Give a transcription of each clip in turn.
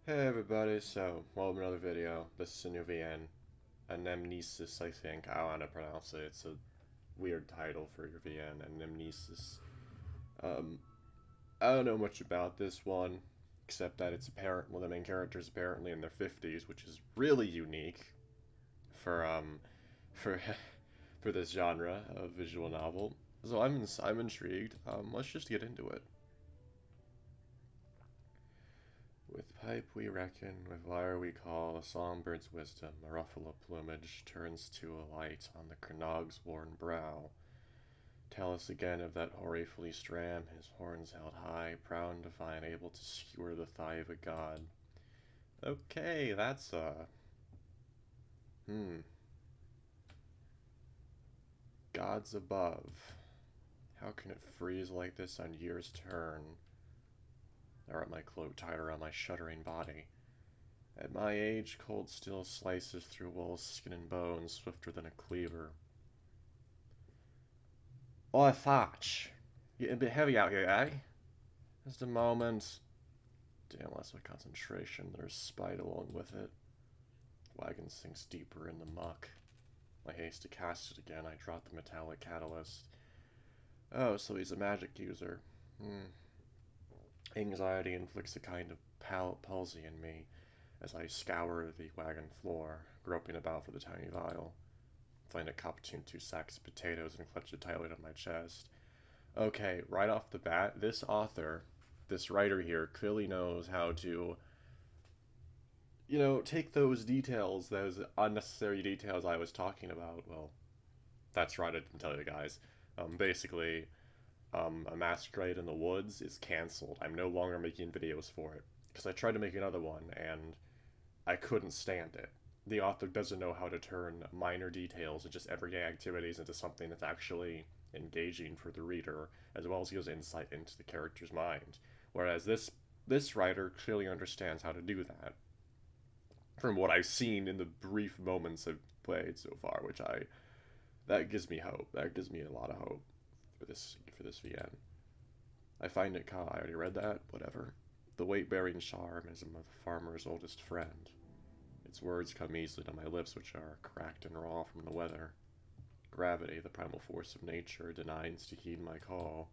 Hey everybody, so welcome to another video. This is a new VN. Anamnesis, I think. I don't know how to pronounce it. It's a weird title for your VN, Anamnesis. Um, I don't know much about this one, except that it's apparent, well, the main character is apparently in their 50s, which is really unique for, for, for this genre of visual novel. So I'm intrigued. Let's just get into it. With pipe we reckon, with lyre we call, a songbird's wisdom, a ruffle of plumage turns to a light on the Cernog's worn brow. Tell us again of that hoary fleeced ram, his horns held high, proud and divine, able to skewer the thigh of a god. Okay, that's hmm. Gods above. How can it freeze like this on year's turn? I wrap my cloak tight around my shuddering body. At my age, cold steel slices through wool, skin, and bones swifter than a cleaver. Oi, Fotch! Getting a bit heavy out here, eh? Just a moment. Damn, less of concentration. There's spite along with it. Wagon sinks deeper in the muck. I haste to cast it again. I drop the metallic catalyst. Oh, so he's a magic user. Anxiety inflicts a kind of palsy in me as I scour the wagon floor, groping about for the tiny vial. Find a cup between two sacks of potatoes and clutch it tightly to my chest. Okay, right off the bat, this author, this writer here, clearly knows how to, take those details, those unnecessary details I was talking about. Well, that's right, I didn't tell you guys. Basically, a masquerade in the woods is canceled. I'm no longer making videos for it because I tried to make another one and I couldn't stand it. The author doesn't know how to turn minor details and just everyday activities into something that's actually engaging for the reader, as well as gives insight into the character's mind. Whereas this writer clearly understands how to do that. From what I've seen in the brief moments I've played so far, which I that gives me hope. That gives me a lot of hope for this VN. I find it I already read that. Whatever. The weight-bearing charm is the farmer's oldest friend. Its words come easily to my lips, which are cracked and raw from the weather. Gravity, the primal force of nature, denies to heed my call.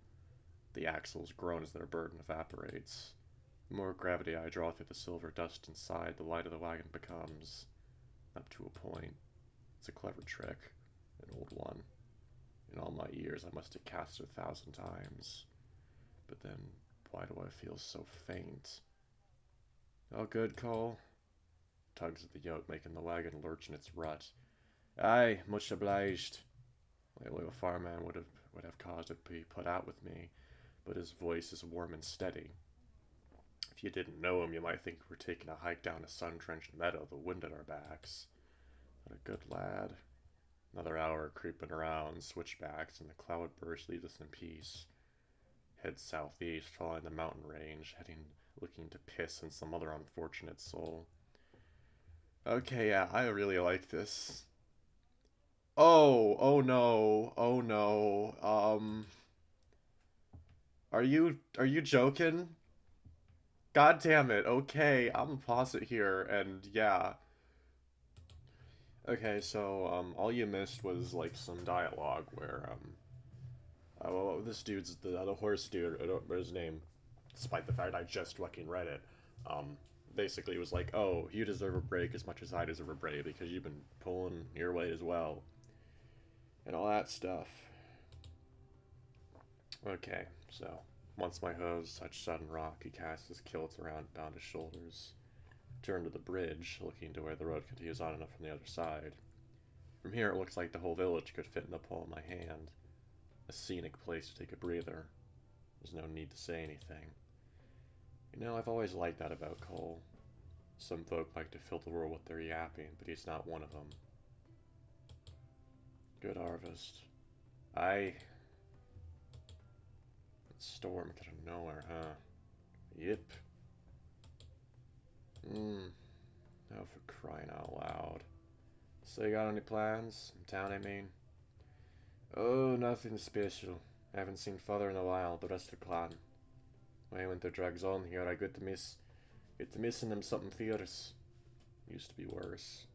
The axles groan as their burden evaporates. The more gravity I draw through the silver dust inside, the lighter the wagon becomes. Up to a point. It's a clever trick. An old one. In all my years, I must have cast it 1,000 times. But then, why do I feel so faint? All good, Cole? Tugs at the yoke, making the wagon lurch in its rut. Aye, much obliged. Lately, a fireman would have caused it to be put out with me, but his voice is warm and steady. If you didn't know him, you might think we're taking a hike down a sun-drenched meadow, the wind at our backs. But a good lad. Another hour creeping around, switchbacks, and the cloudburst leaves us in peace. Head southeast, following the mountain range, looking to piss in some other unfortunate soul. Okay, yeah, I really like this. Oh no, oh no. Are you joking? God damn it. Okay, I'm gonna pause it here, and yeah. Okay, so all you missed was like some dialogue where well, this dude's the horse dude. I don't remember his name, despite the fact I just fucking read it. Um, basically, it was like, oh, you deserve a break as much as I deserve a break because you've been pulling your weight as well, and all that stuff. Okay, so once my hose touched sudden rock, he cast his kilt around, bound his shoulders, turned to the bridge, looking to where the road continues on enough from the other side. From here, it looks like the whole village could fit in the palm of my hand. A scenic place to take a breather. There's no need to say anything. I've always liked that about Cole. Some folk like to fill the world with their yapping, but he's not one of them. Good harvest. I. Storm out of nowhere, huh? Yep. Oh, for crying out loud. So you got any plans? In town, I mean? Oh, nothing special. I haven't seen father in a while, the rest of the clan. Why, when the drags on here, I good to miss. It's missing him something fierce. Used to be worse.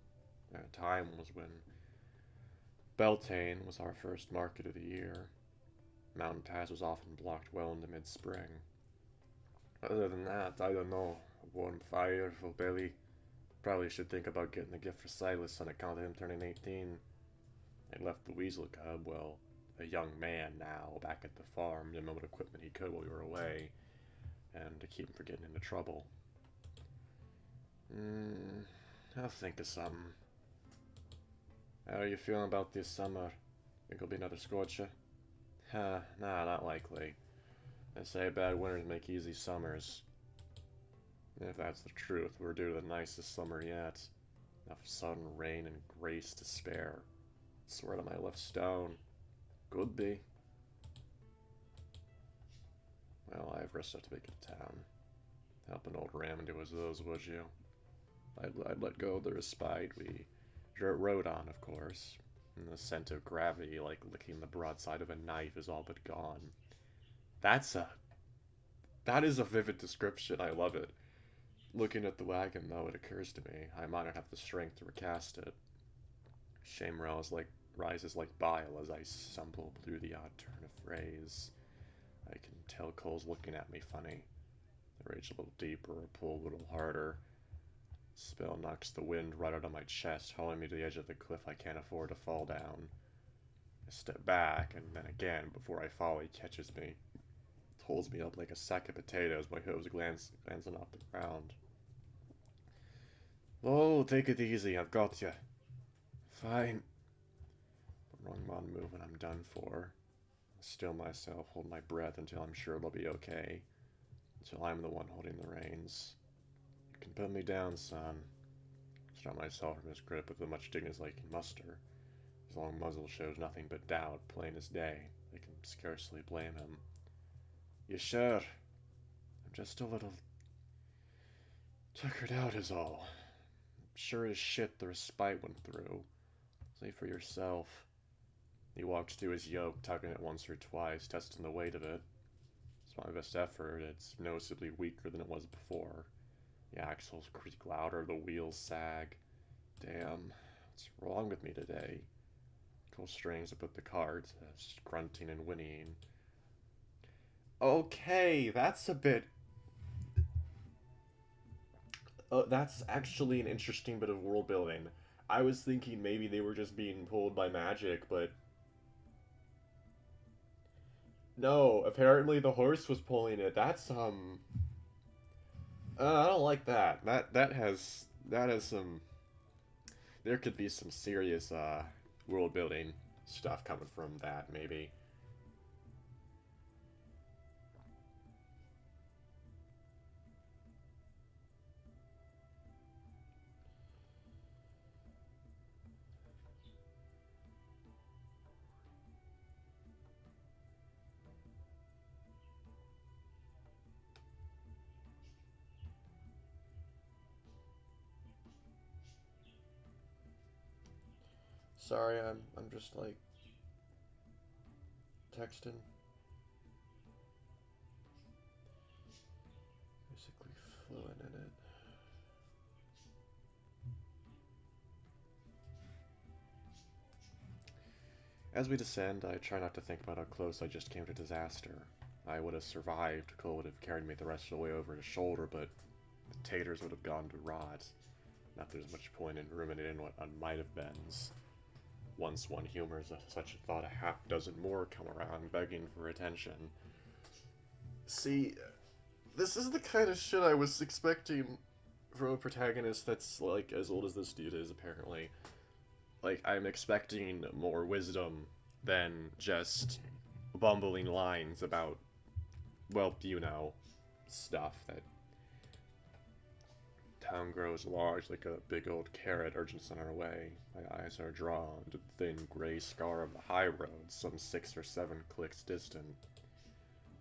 That time was when Beltane was our first market of the year. Mountain Pass was often blocked well into mid-spring. Other than that, I don't know. A warm fire, full belly. Probably should think about getting a gift for Silas on account of him turning 18. I left the weasel cub, well, a young man now, back at the farm, to what equipment he could while we were away, and to keep him from getting into trouble. I'll think of something. How are you feeling about this summer? Think it'll be another scorcher? Nah, not likely. They say bad winters make easy summers. If that's the truth, we're due to the nicest summer yet. Enough sun, rain, and grace to spare. Swear to my left stone. Could be. Well, I have rest to make it to town. Help an old ram into his those, would you? I'd let go of the respite we rode on, of course. And the scent of gravity, like licking the broadside of a knife, is all but gone. That is a vivid description. I love it. Looking at the wagon, though, it occurs to me I might not have the strength to recast it. Shame rises like bile as I stumble through the odd turn of phrase. I can tell Cole's looking at me funny. I rage a little deeper, pull a little harder. Spell knocks the wind right out of my chest, hauling me to the edge of the cliff I can't afford to fall down. I step back, and then again, before I fall, he catches me. Holds me up like a sack of potatoes, my hooves glancing off the ground. Oh, take it easy, I've got you. Fine. Wrong one move and I'm done for. I still myself, hold my breath until I'm sure it'll be okay. Until I'm the one holding the reins. You can put me down, son. Start myself from his grip with as much dignity as I can muster. His long muzzle shows nothing but doubt, plain as day. I can scarcely blame him. You sure? I'm just a little tuckered out is all. Sure as shit the respite went through. See for yourself. He walks to his yoke, tugging it once or twice, testing the weight of it. It's my best effort. It's noticeably weaker than it was before. The axles creak louder, the wheels sag. Damn, what's wrong with me today? Pull strings up with the carts, grunting and whinnying. Okay, that's a bit... that's actually an interesting bit of world building. I was thinking maybe they were just being pulled by magic, but... No, apparently the horse was pulling it. That's, I don't like that. That has some... There could be some serious, world building stuff coming from that, maybe. Sorry, I'm just like texting. Basically fluent in it. As we descend, I try not to think about how close I just came to disaster. I would have survived. Cole would have carried me the rest of the way over his shoulder, but the taters would have gone to rot. Not that there's much point in ruminating what might have beens. Once one humors such a thought, a half dozen more come around begging for attention. See, this is the kind of shit I was expecting from a protagonist that's, like, as old as this dude is, apparently. Like, I'm expecting more wisdom than just bumbling lines about, well, you know, stuff that town grows large like a big old carrot urging us on our way. My eyes are drawn to the thin gray scar of the high road, some 6 or 7 clicks distant.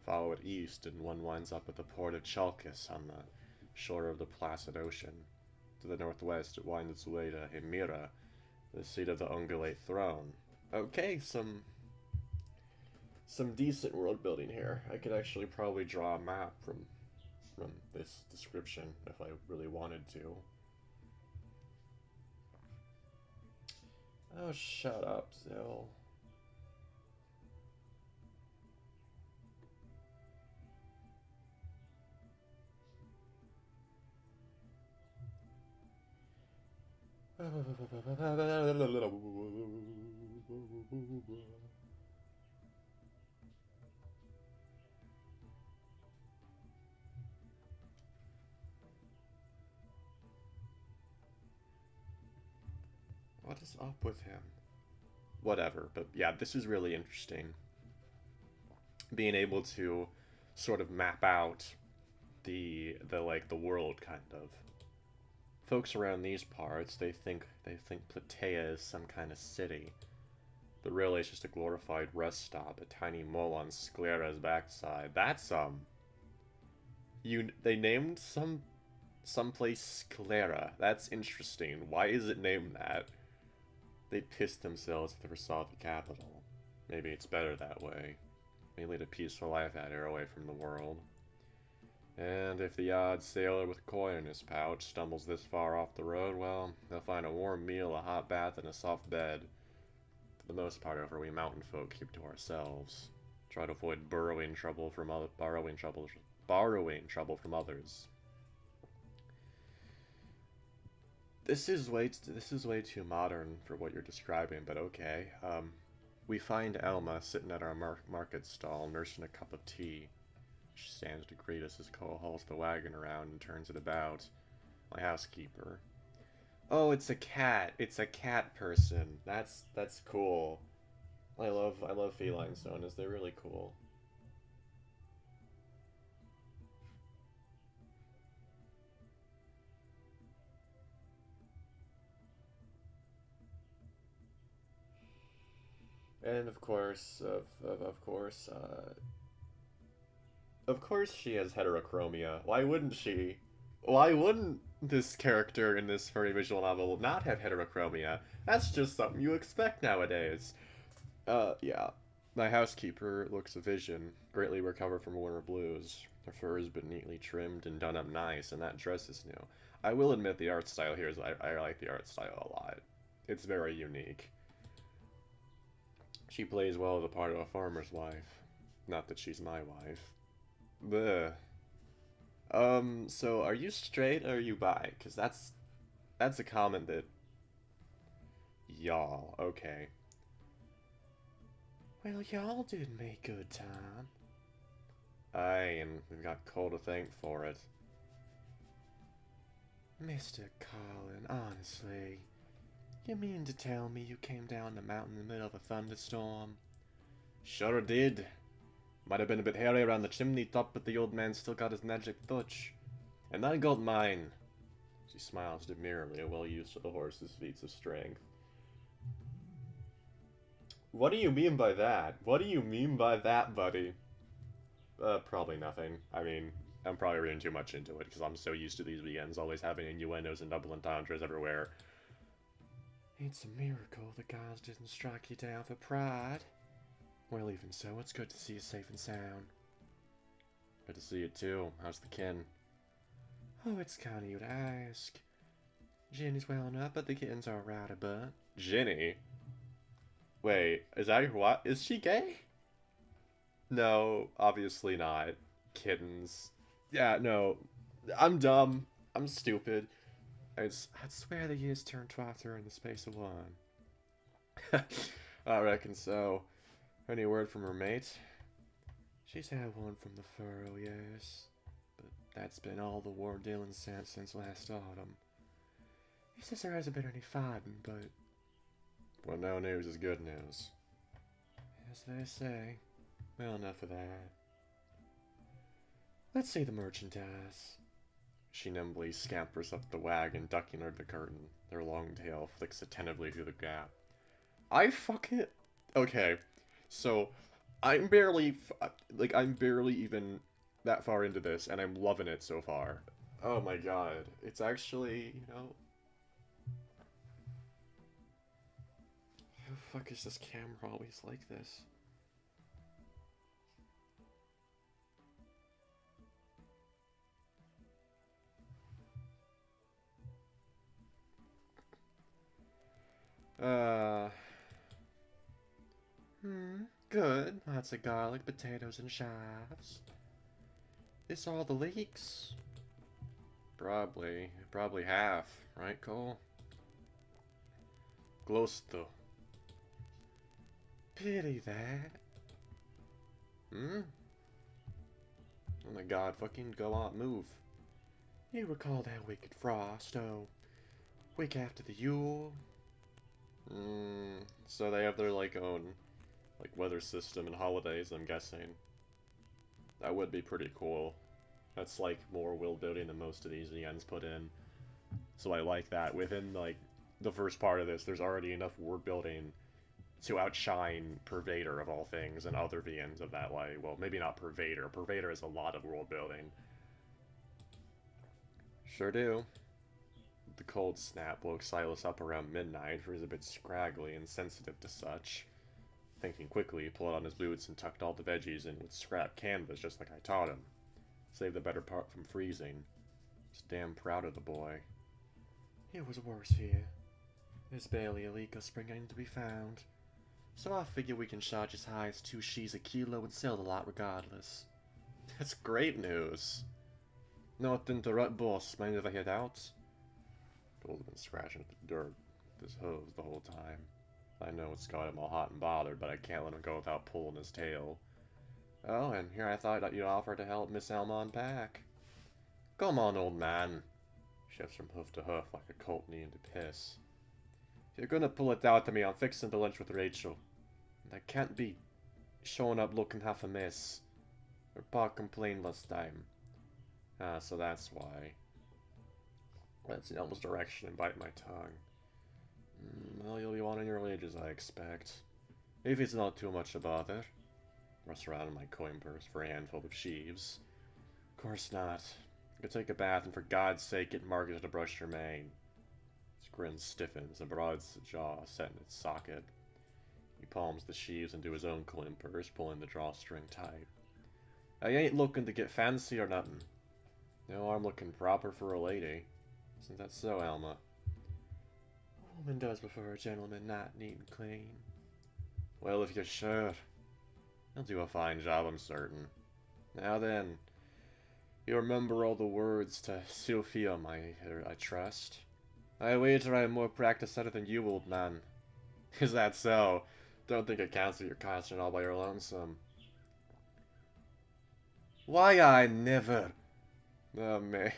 Follow it east, and one winds up at the port of Chalkis on the shore of the Placid Ocean. To the northwest, it winds its way to Himira, the seat of the Ungulate throne. Okay, some decent world building here. I could actually probably draw a map from from this description if I really wanted to. Oh, shut up, Zill. What is up with him? Whatever, but yeah, this is really interesting. Being able to sort of map out the world, kind of. Folks around these parts, they think Platea is some kind of city. But really it's just a glorified rest stop, a tiny mole on Sclera's backside. That's they named someplace Sclera. That's interesting. Why is it named that? They pissed themselves if they ever saw the capital. Maybe it's better that way. They lead a peaceful life out here away from the world. And if the odd sailor with coin in his pouch stumbles this far off the road, well, they'll find a warm meal, a hot bath, and a soft bed. For the most part, however, we mountain folk keep to ourselves. Try to avoid borrowing trouble from others. This is way too modern for what you're describing, but okay. We find Elma sitting at our market stall, nursing a cup of tea. She stands to greet us as Cole hauls the wagon around and turns it about. My housekeeper. Oh, it's a cat. It's a cat person. That's cool. I love feline sonas. They're really cool. And of course, of course she has heterochromia. Why wouldn't she? Why wouldn't this character in this furry visual novel not have heterochromia? That's just something you expect nowadays. Yeah. My housekeeper looks a vision, greatly recovered from winter blues. Her fur has been neatly trimmed and done up nice, and that dress is new. I will admit the art style here I like the art style a lot. It's very unique. She plays well the part of a farmer's wife. Not that she's my wife. Bleh. So are you straight or are you bi? Because that's a comment that... Y'all, okay. Well, y'all did make good time. Aye, and we've got Cole to thank for it. Mr. Colin, honestly, you mean to tell me you came down the mountain in the middle of a thunderstorm? Sure did. Might have been a bit hairy around the chimney top, but the old man still got his magic touch. And I got mine. She smiles demurely, well used to the horse's feats of strength. What do you mean by that? What do you mean by that, buddy? Probably nothing. I mean, I'm probably reading too much into it, because I'm so used to these weekends always having innuendos and double entendres everywhere. It's a miracle the gods didn't strike you down for pride. Well, even so, it's good to see you safe and sound. Good to see you too. How's the kin? Oh, it's kind of you to ask. Jenny's well enough, but the kitten's alright a bit. Jenny? Wait, is that your what? Is she gay? No, obviously not. Kittens. Yeah, no. I'm dumb. I'm stupid. I'd swear the years turned twice in the space of one. I reckon so. Any word from her mate? She's had one from the furrow, yes. But that's been all the war Dylan sent since last autumn. He says there hasn't been any fighting, but... Well, no news is good news. As they say. Well, enough of that. Let's see the merchandise. She nimbly scampers up the wagon, ducking under the curtain. Their long tail flicks attentively through the gap. I fucking... Okay. So, I'm barely even that far into this, and I'm loving it so far. Oh my god. It's actually, you know... How the fuck is this camera always like this? Uh, good. Lots of garlic, potatoes, and chives. This all the leeks? Probably half, right, Cole? Glosto. Pity that. Hmm? Oh my god, fucking go on, move. You recall that wicked frost, oh, week after the Yule? So they have their, like, own, like, weather system and holidays, I'm guessing. That would be pretty cool. That's, like, more world building than most of these VNs put in. So I like that. Within, like, the first part of this, there's already enough world building to outshine Pervader of all things and other VNs of that way. Well, maybe not Pervader. Pervader is a lot of world building. Sure do. The cold snap woke Silas up around midnight, for he was a bit scraggly and sensitive to such. Thinking quickly, he pulled on his boots and tucked all the veggies in with scrap canvas just like I taught him. Saved the better part from freezing. Was damn proud of the boy. It was worse here. There's barely a leak of spring to be found. So I figure we can charge as high as 2 shees a kilo and sell the lot regardless. That's great news. Nothing to rut, boss. Mind if I head out? Gold's been scratching at the dirt with his hose the whole time. I know it's got him all hot and bothered, but I can't let him go without pulling his tail. Oh, and here I thought that you'd offer to help Miss Elma unpack. Come on, old man. Shifts from hoof to hoof like a colt needing to piss. If you're gonna pull it out to me, I'm fixing to lunch with Rachel. And I can't be showing up looking half a mess. Her pa complained last time. Ah, so that's why. That's in Elma's direction and bite my tongue. Well, you'll be wanting your wages, I expect. If it's not too much a bother. Rust around in my coin purse for a handful of sheaves. Of course not. Go take a bath and for God's sake get Margaret to brush her mane. His grin stiffens, a broad jaw set in its socket. He palms the sheaves into his own coin purse, pulling the drawstring tight. I ain't looking to get fancy or nothing. No, I'm looking proper for a lady. Isn't that so, Alma? A woman does prefer a gentleman not neat and clean. Well, if you're sure. He'll do a fine job, I'm certain. Now then, you remember all the words to Sophia, I trust? I wager I have more practice at it than you, old man. Is that so? Don't think it counts that you're constant all by your lonesome. Why, I never... Oh, man.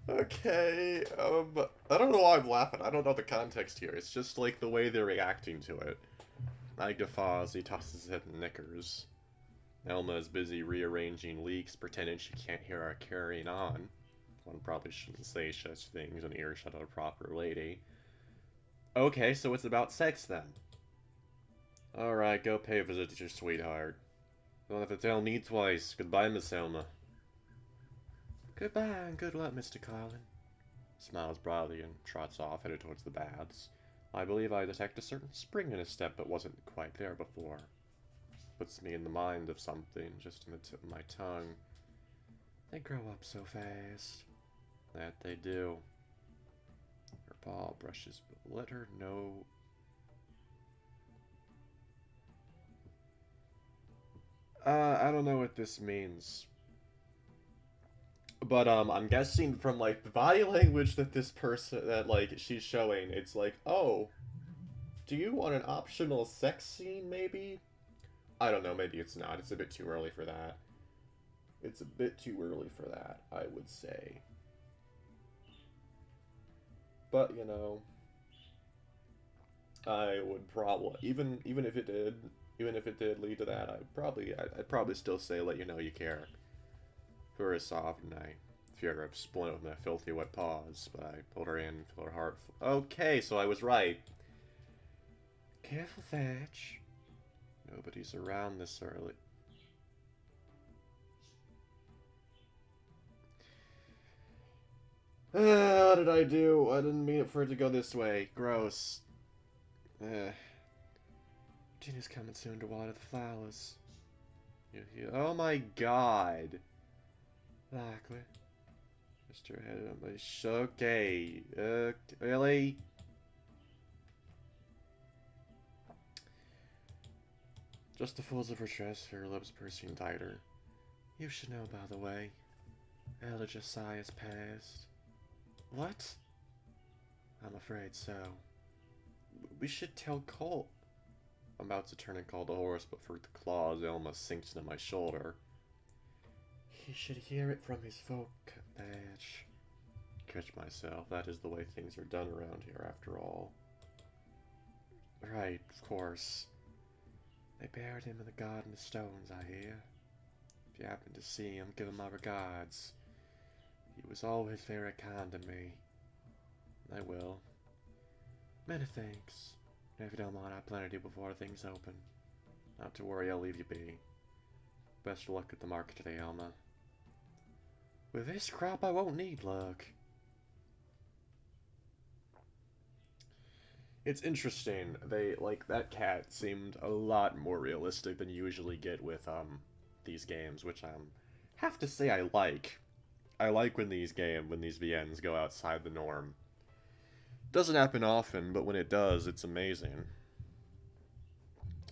Okay, I don't know why I'm laughing. I don't know the context here. It's just, like, the way they're reacting to it. I guffaw as he tosses his head in knickers. Elma is busy rearranging leaks, pretending she can't hear our carrying on. One probably shouldn't say such things in earshot of a proper lady. Okay, so it's about sex, then. Alright, go pay a visit to your sweetheart. Don't have to tell me twice. Goodbye, Miss Elma. Goodbye and good luck, Mr. Carlin. Smiles broadly and trots off, headed towards the baths. I believe I detect a certain spring in his step that wasn't quite there before. Puts me in the mind of something, just in the tip of my tongue. They grow up so fast. That they do. Her paw brushes, but let her know. I don't know what this means. But, I'm guessing from, like, the body language that this person, that, like, she's showing, it's like, oh, do you want an optional sex scene, maybe? I don't know, maybe it's not. It's a bit too early for that. It's a bit too early for that, I would say. But, you know, I would probably, even if it did lead to that, I'd probably still say let you know you care. For a soft and I feared her spoiling with my filthy wet paws, but I pulled her in, filled her heart. Okay, so I was right. Careful, Thatch. Nobody's around this early. What did I do? I didn't mean it for it to go this way. Gross. Gina's coming soon to water the flowers. Oh my god. Likely. Mr. Head on my okay. Really? Just the folds of her dress, her lips pursing tighter. You should know, by the way. Elder Josiah's passed. What? I'm afraid so. We should tell Colt. I'm about to turn and call the horse, but for the claws, Elma sinks into my shoulder. He should hear it from his folk badge. Catch myself. That is the way things are done around here, after all. Right, of course. They buried him in the Garden of Stones, I hear. If you happen to see him, give him my regards. He was always very kind to me. I will. Many thanks. And if you don't mind, I plan to do before things open. Not to worry, I'll leave you be. Best of luck at the market today, Alma. With this crop, I won't need luck. It's interesting. That cat seemed a lot more realistic than you usually get with, these games, which, have to say I like. I like when these VNs go outside the norm. Doesn't happen often, but when it does, it's amazing.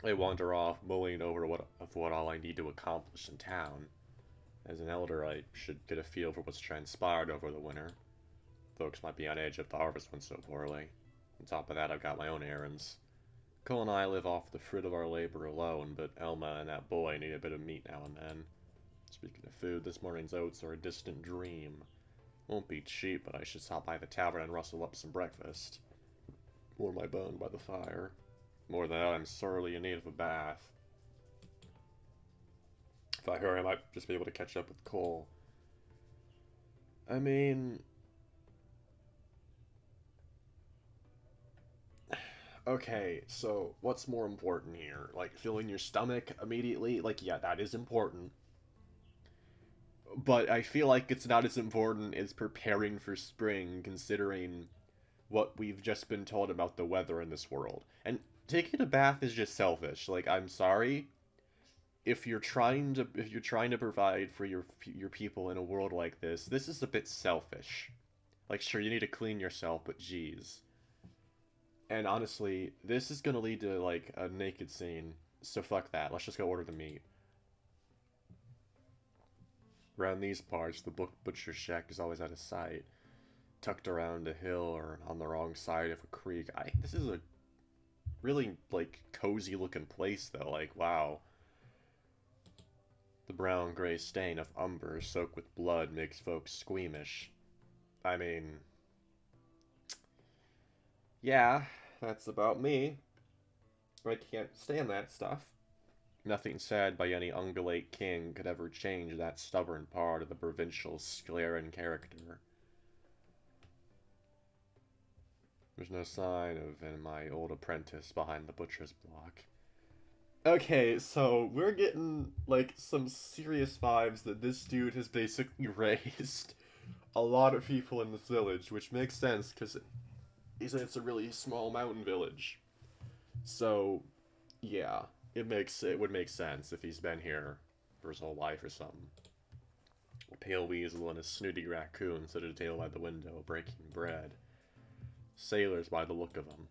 I wander off, mulling over what all I need to accomplish in town. As an elder, I should get a feel for what's transpired over the winter. Folks might be on edge if the harvest went so poorly. On top of that, I've got my own errands. Cole and I live off the fruit of our labor alone, but Elma and that boy need a bit of meat now and then. Speaking of food, this morning's oats are a distant dream. Won't be cheap, but I should stop by the tavern and rustle up some breakfast. Warm my bone by the fire. More than that, I'm sorely in need of a bath. If I hurry, I might just be able to catch up with Cole. I mean... Okay, so what's more important here? Like, filling your stomach immediately? Like, yeah, that is important. But I feel like it's not as important as preparing for spring, considering what we've just been told about the weather in this world. And taking a bath is just selfish. Like, I'm sorry. If you're trying to provide for your people in a world like this is a bit selfish. Like, sure, you need to clean yourself, but geez. And honestly, this is gonna lead to, like, a naked scene. So fuck that. Let's just go order the meat. Around these parts, the butcher shack is always out of sight. Tucked around a hill or on the wrong side of a creek. This is a really, like, cozy looking place, though. Like, wow. The brown-gray stain of umber soaked with blood makes folks squeamish. I mean... yeah, that's about me. I can't stand that stuff. Nothing said by any ungulate king could ever change that stubborn part of the provincial Sclerian character. There's no sign of my old apprentice behind the butcher's block. Okay, so we're getting, like, some serious vibes that this dude has basically raised a lot of people in this village, which makes sense, because it's a really small mountain village. So, yeah, it would make sense if he's been here for his whole life or something. A pale weasel and a snooty raccoon sit at a table by the window, breaking bread. Sailors by the look of them.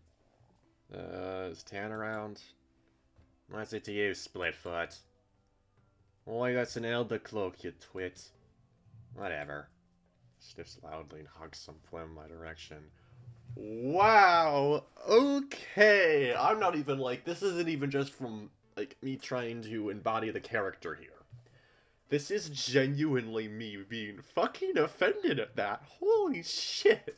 Is Tan around? What's it to you, Splitfoot? Why, that's an elder cloak, you twit. Whatever. Sniffs loudly and hugs some phlegm in my direction. Wow! Okay! I'm not even, like, this isn't even just from, like, me trying to embody the character here. This is genuinely me being fucking offended at that. Holy shit!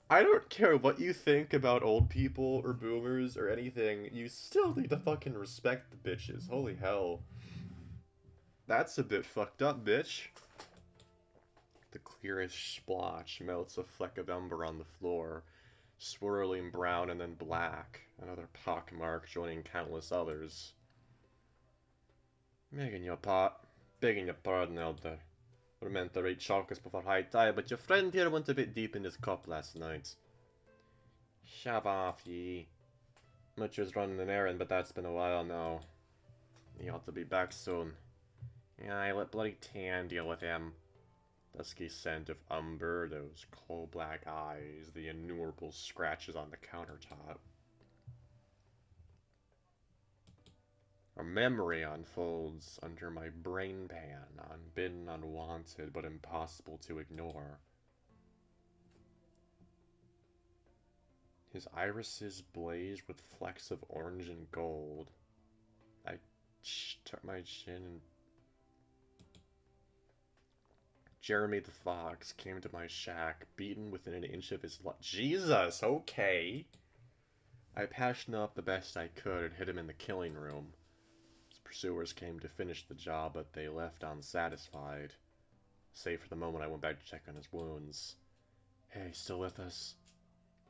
I don't care what you think about old people or boomers or anything, you still need to fucking respect the bitches. Holy hell. That's a bit fucked up, bitch. The clearest splotch melts a fleck of ember on the floor, swirling brown and then black, another pockmark joining countless others. Begging your pardon, Elder. We're meant to read chocolates before high tide, but your friend here went a bit deep in his cup last night. Shove off, ye. Butcher's running an errand, but that's been a while now. He ought to be back soon. Yeah, I let bloody Tan deal with him. Dusky scent of umber, those coal-black eyes, the innumerable scratches on the countertop. A memory unfolds under my brain pan, unbidden, unwanted, but impossible to ignore. His irises blaze with flecks of orange and gold. I tuck my chin and... Jeremy the Fox came to my shack, beaten within an inch of his life. Jesus, okay. I patched him up the best I could and hid him in the killing room. His pursuers came to finish the job, but they left unsatisfied. Save for the moment I went back to check on his wounds. Hey, still with us?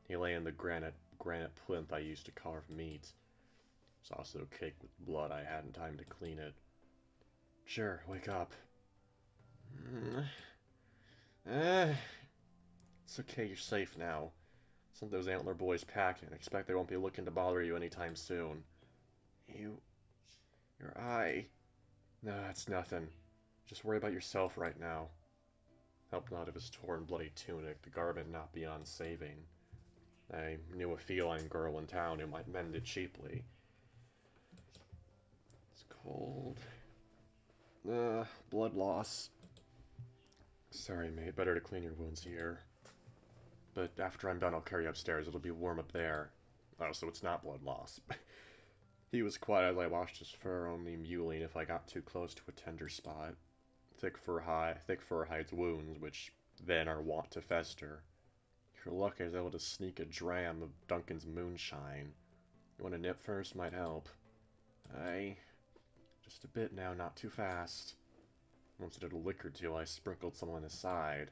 He lay in the granite plinth I used to carve meat. It was also caked with blood. I hadn't time to clean it. Sure, wake up. It's okay, you're safe now. Send those antler boys packing. Expect they won't be looking to bother you anytime soon. Your eye. Nah, it's nothing. Just worry about yourself right now. Helped out of his torn, bloody tunic, the garment not beyond saving. I knew a feline girl in town who might mend it cheaply. It's cold. Blood loss. Sorry, mate. Better to clean your wounds here. But after I'm done, I'll carry you upstairs. It'll be warm up there. Oh, so it's not blood loss. He was quiet as I washed his fur, only mewling if I got too close to a tender spot. Thick fur hides wounds, which then are wont to fester. If you're lucky, I was able to sneak a dram of Duncan's moonshine. You want a nip first? Might help. Just a bit now, not too fast. Once I did a liquor deal, I sprinkled some on his side.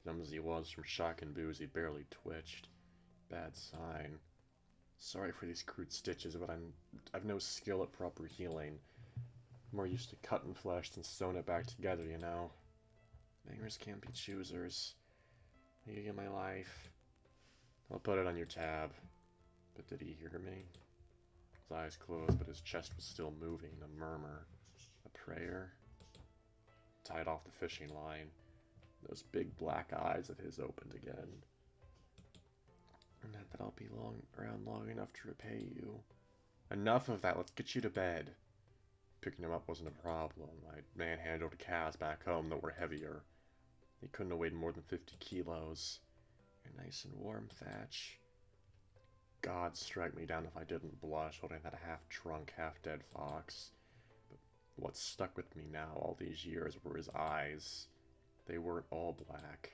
Numb as he was from shock and booze, he barely twitched. Bad sign. Sorry for these crude stitches, but I've no skill at proper healing. I'm more used to cutting flesh than sewing it back together, you know. Bangers can't be choosers. You get my life. I'll put it on your tab. But did he hear me? His eyes closed, but his chest was still moving. A murmur. A prayer. Tied off the fishing line. Those big black eyes of his opened again. Not that I'll be around long enough to repay you. Enough of that, let's get you to bed. Picking him up wasn't a problem. I'd manhandled calves back home that were heavier. He couldn't have weighed more than 50 kilos. You're nice and warm, Thatch. God strike me down if I didn't blush, holding that half-drunk, half-dead fox. But what stuck with me now all these years were his eyes. They weren't all black.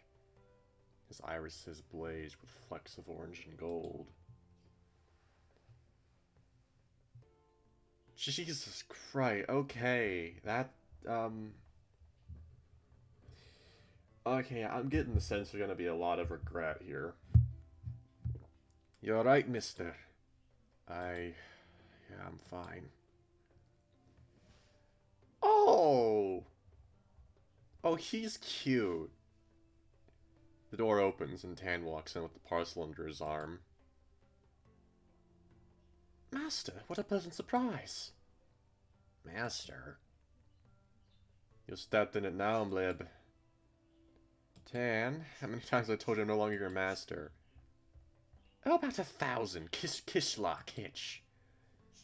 His irises blazed with flecks of orange and gold. Jesus Christ, okay, okay, I'm getting the sense there's gonna be a lot of regret here. You're right, mister. Yeah, I'm fine. Oh! Oh, he's cute. The door opens and Tan walks in with the parcel under his arm. Master, what a pleasant surprise. Master? You stepped in it now, Blib. Tan, how many times have I told you I'm no longer your master? Oh, about 1,000. Kishlock hitch.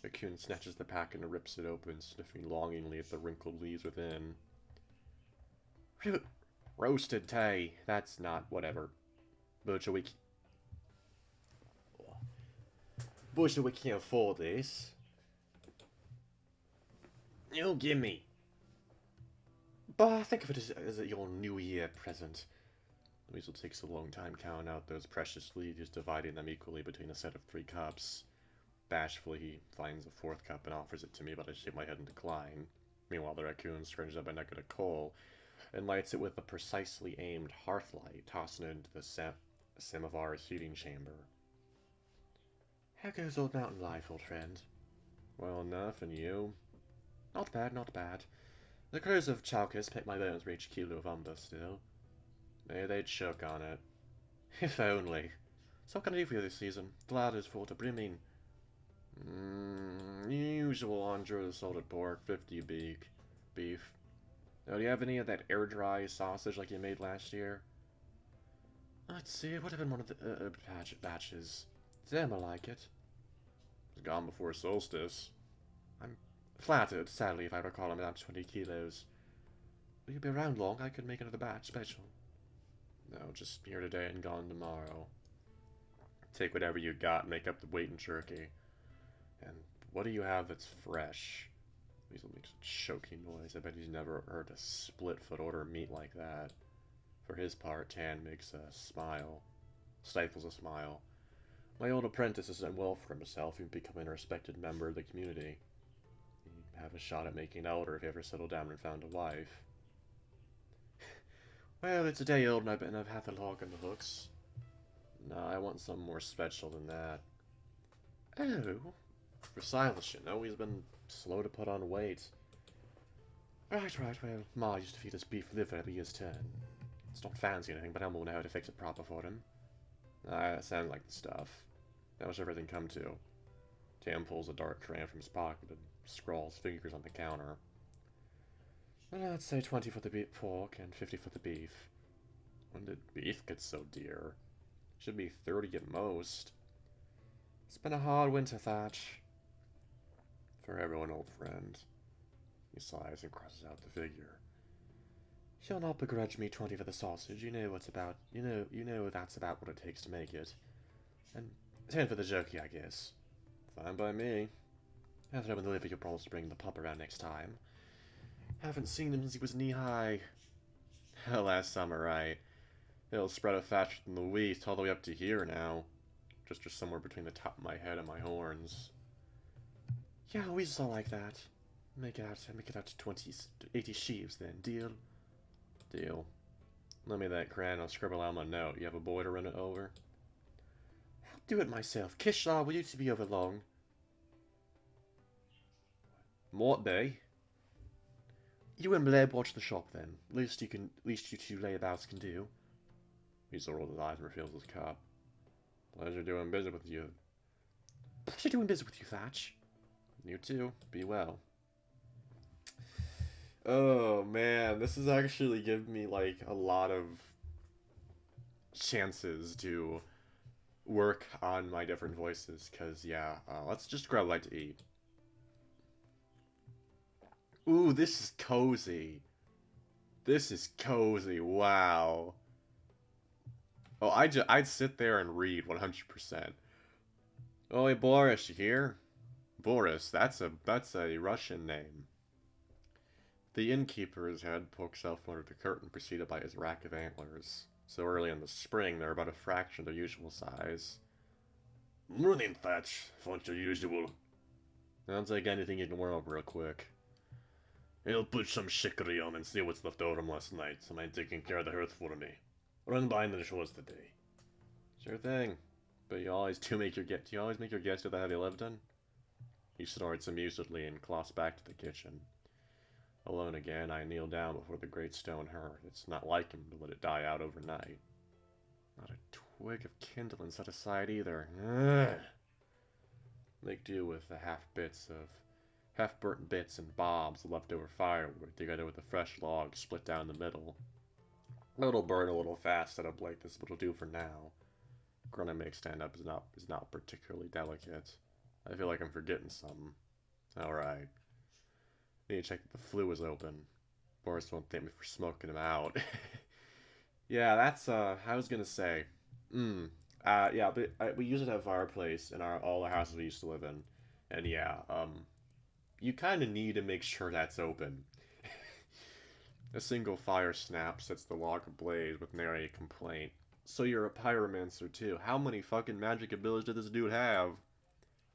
The coon snatches the pack and rips it open, sniffing longingly at the wrinkled leaves within. Roasted tay. That's not whatever. Butcher, we can't afford this. You gimme. But think of it as your New Year present. The weasel takes a long time counting out those precious leaves, dividing them equally between a set of 3 cups. Bashfully, he finds a 4th cup and offers it to me, but I shake my head in decline. Meanwhile, the raccoon scrunches up a nugget of coal and lights it with a precisely aimed hearth light, tossing it into the Samovar's heating chamber. How goes old mountain life, old friend? Well enough, and you? Not bad, not bad. The crows of Chalkis pick my bones for each kilo of umber still. Maybe they'd choke on it. If only. So what can I do for you this season? Glad is full to brimming. Usual 100 salted pork, 50 beef. Now, do you have any of that air-dry sausage like you made last year? Let's see, it would have been one of the batches. Damn, I like it. It's gone before solstice. I'm Flattered, sadly, if I recall, I'm about 20 kilos. Will you be around long? I could make another batch special. No, just here today and gone tomorrow. Take whatever you got, make up the weight in jerky. And what do you have that's fresh? Weasel makes a choking noise. I bet he's never heard a split-foot order meat like that. For his part, Tan makes a smile. Stifles a smile. My old apprentice has done well for himself and becoming a respected member of the community. He'd have a shot at making an elder if he ever settled down and found a wife. Well, it's a day old and I bet I've half a log on the hooks. No, I want something more special than that. Oh, for Silas, you know, he's been slow to put on weight. Right, well, Ma used to feed us beef liver every year's turn. It's not fancy or anything, but Elmo will know how to fix it proper for him. That sounds like the stuff. How much everything come to? Tam pulls a dark crayon from his pocket and scrawls figures on the counter. Well, I'd say 20 for the pork and 50 for the beef. When did beef get so dear? Should be 30 at most. It's been a hard winter, Thatch. For everyone, old friend. He sighs and crosses out the figure. You'll not begrudge me 20 for the sausage. You know what's about. You know that's about what it takes to make it. And 10 for the jerky, I guess. Fine by me. I'll throw in the liver you promised to bring the pup around next time. Haven't seen him since he was knee-high. Last summer, right? It'll spread out faster than the wheat, all the way up to here now. Just somewhere between the top of my head and my horns. Yeah, weasels all like that. Make it out to 80 sheaves then, deal? Deal. Let me that crayon, I'll scribble out my note. You have a boy to run it over? I'll do it myself. Kishla, will you two be over long? What day? You and Bleb watch the shop then. Least you two layabouts can do. He's rolled his eyes and refills his cup. Pleasure doing business with you. Pleasure doing business with you, Thatch. You too. Be well. Oh man, this is actually giving me like a lot of chances to work on my different voices. Cause yeah, let's just grab light to eat. Ooh, this is cozy. This is cozy. Wow. Oh, I'd sit there and read 100%. Oh, hey, Boris, you here? Boris, that's a Russian name. The innkeeper's head pokes out from under the curtain, preceded by his rack of antlers. So early in the spring, they're about a fraction of their usual size. Morning, Thatch. What's your usual? I'll take anything you can warm up real quick. He'll put some chicory on and see what's left over from last night. Somebody taking care of the hearth for me. Run by and then show us the day. Sure thing. But you always make your guests do the heavy lifting? He snorts amusedly and clops back to the kitchen. Alone again, I kneel down before the great stone hearth. It's not like him to let it die out overnight. Not a twig of kindling set aside either. Ugh. Make do with the half-burnt bits and bobs of leftover firewood, together with a fresh log split down the middle. It'll burn a little fast at a like this, but it'll do for now. Grunting make stand up is not particularly delicate. I feel like I'm forgetting something. Alright. Need to check that the flue is open. Boris won't thank me for smoking him out. Yeah, that's I was gonna say. Yeah, but we usually have a fireplace in all the houses we used to live in. And yeah, you kinda need to make sure that's open. A single fire snap sets the log ablaze with nary a complaint. So you're a pyromancer too. How many fucking magic abilities did this dude have?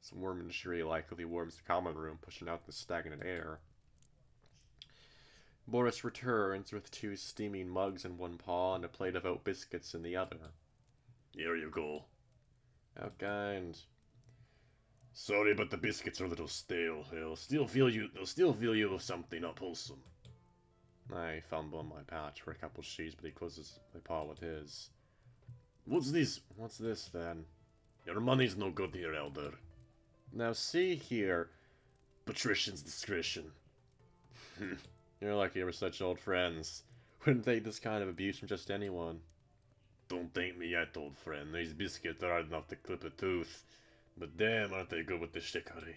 Some wormmancery likely warms the common room, pushing out the stagnant air. Boris returns with 2 steaming mugs in one paw and a plate of oat biscuits in the other. Here you go. How kind. Sorry, but the biscuits are a little stale. They'll still fill you with something unwholesome. I fumble in my pouch for a couple sheets, but he closes my paw with his. What's this? What's this, then? Your money's no good here, Elder. Now see here. Patrician's discretion. You're lucky we're such old friends. Wouldn't take this kind of abuse from just anyone. Don't thank me yet, old friend. These biscuits are hard enough to clip a tooth. But damn, aren't they good with the chicory.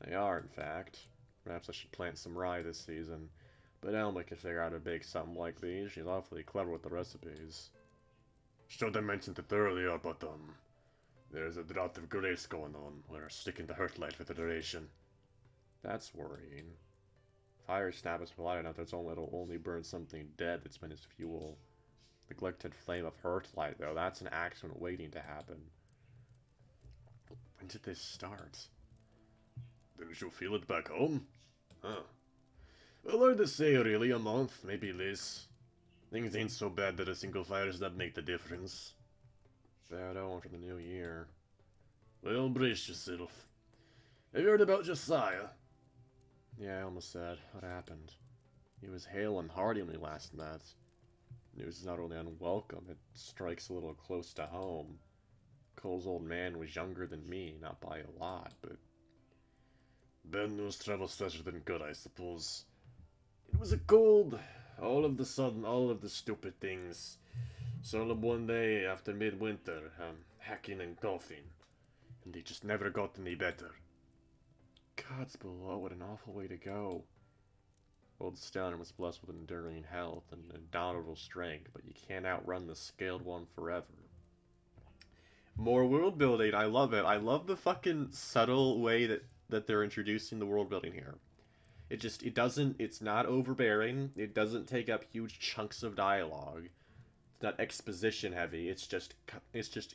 They are, in fact. Perhaps I should plant some rye this season. But Elma can figure out how to bake something like these. She's awfully clever with the recipes. Should have mentioned it earlier, but, there's a drought of grace going on. We're sticking to Heartlight for the duration. That's worrying. Fire snap is light enough that it'll only burn something dead that's been its fuel. Neglected flame of Heartlight, though, that's an accident waiting to happen. When did this start? Didn't you feel it back home? Huh. Well, hard to say, really. A month, maybe less. Things ain't so bad that a single fire's that make the difference. Bad omen for the new year. Well, brace yourself. Have you heard about Josiah? Yeah, I almost said. What happened? He was hale and hearty when we last met. News is not only unwelcome, it strikes a little close to home. Cole's old man was younger than me, not by a lot, but... bad news travels faster than good, I suppose. It was a cold. All of the sudden, all of the stupid things. So one day after midwinter, hacking and coughing. And they just never got any better. Gods below, what an awful way to go. Old Stoner was blessed with enduring health and indomitable strength, but you can't outrun the scaled one forever. More world building, I love it. I love the fucking subtle way that they're introducing the world building here. It's not overbearing. It doesn't take up huge chunks of dialogue. It's not exposition heavy. It's just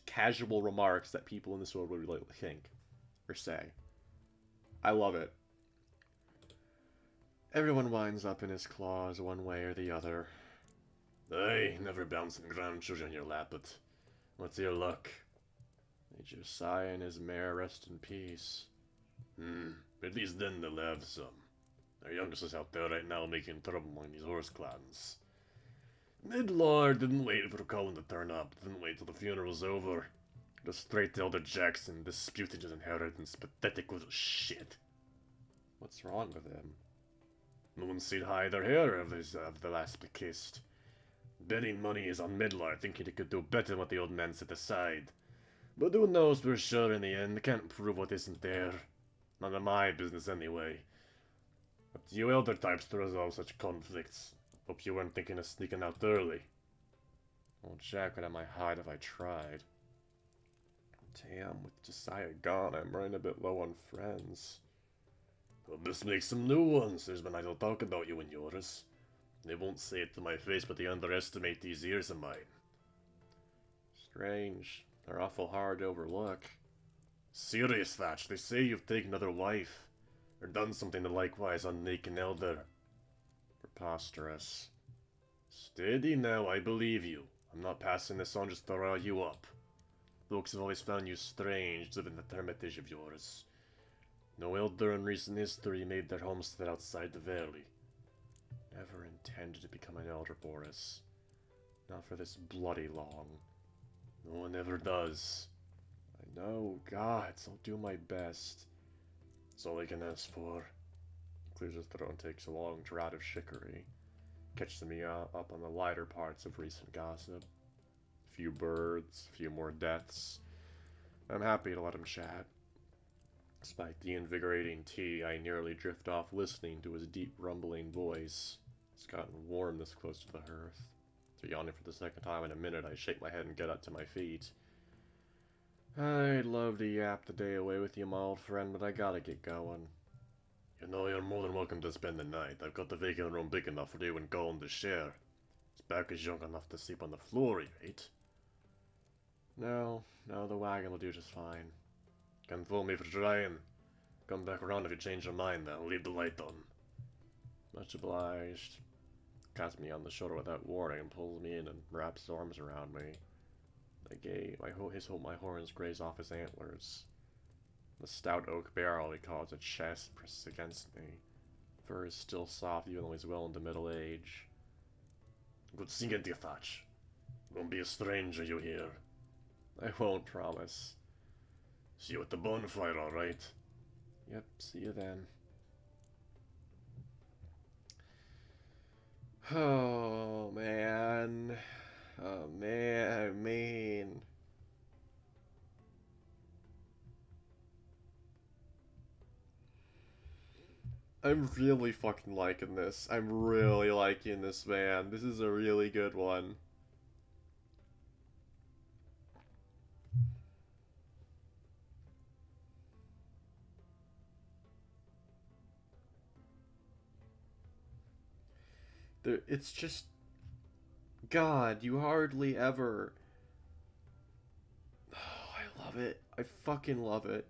casual remarks that people in this world would really think or say. I love it. Everyone winds up in his claws one way or the other. Aye, never bouncing grandchildren in your lap, but what's your luck? May Josiah and his mare rest in peace. At least then they'll have some. Our youngest is out there right now making trouble among these horse clans. Midlord didn't wait for Colin to turn up, didn't wait till the funeral's over. Just straight to Elder Jackson, disputing his inheritance, pathetic little shit. What's wrong with him? No one seen either here of the last bequest. Betting money is on Midlar, thinking he could do better than what the old man set aside. But who knows for sure in the end, can't prove what isn't there. None of my business anyway. Up to you elder types to resolve such conflicts. Hope you weren't thinking of sneaking out early. Old Jack would have my hide if I tried. Damn, with Josiah gone, I'm running a bit low on friends. Well, this makes some new ones. There's been idle talk about you and yours. They won't say it to my face, but they underestimate these ears of mine. Strange. They're awful hard to overlook. Serious, Thatch. They say you've taken another wife. Or done something to likewise on Nick and Elder. Preposterous. Steady now, I believe you. I'm not passing this on just to rile you up. Folks have always found you strange, living that hermitage of yours. No elder in recent history made their homestead outside the valley. Never intended to become an elder, Boris. Not for this bloody long. No one ever does. I know, gods, I'll do my best. That's all I can ask for. Clears his throat and takes a long draught of chicory. Catches me up on the lighter parts of recent gossip. A few birds, a few more deaths. I'm happy to let him chat. Despite the invigorating tea, I nearly drift off listening to his deep rumbling voice. It's gotten warm this close to the hearth. After yawning for the second time in a minute, I shake my head and get up to my feet. I'd love to yap the day away with you, my old friend, but I gotta get going. You know, you're more than welcome to spend the night. I've got the vacant room big enough for you and Colin to share. His back is young enough to sleep on the floor, right? No, the wagon will do just fine. Can't fool me for trying. Come back around if you change your mind, then. Leave the light on. Much obliged. Pats me on the shoulder without warning, pulls me in and wraps his arms around me. My horns graze off his antlers. The stout oak barrel he calls a chest presses against me. Fur is still soft even though he's well into middle age. Good seeing you, Thatch. Won't be a stranger, you hear. I won't promise. See you at the bonfire, alright? Yep, see you then. Oh, man. Oh, man, I mean... I'm really fucking liking this. I'm really liking this, man. This is a really good one. It's just... God, you hardly ever... Oh, I love it. I fucking love it.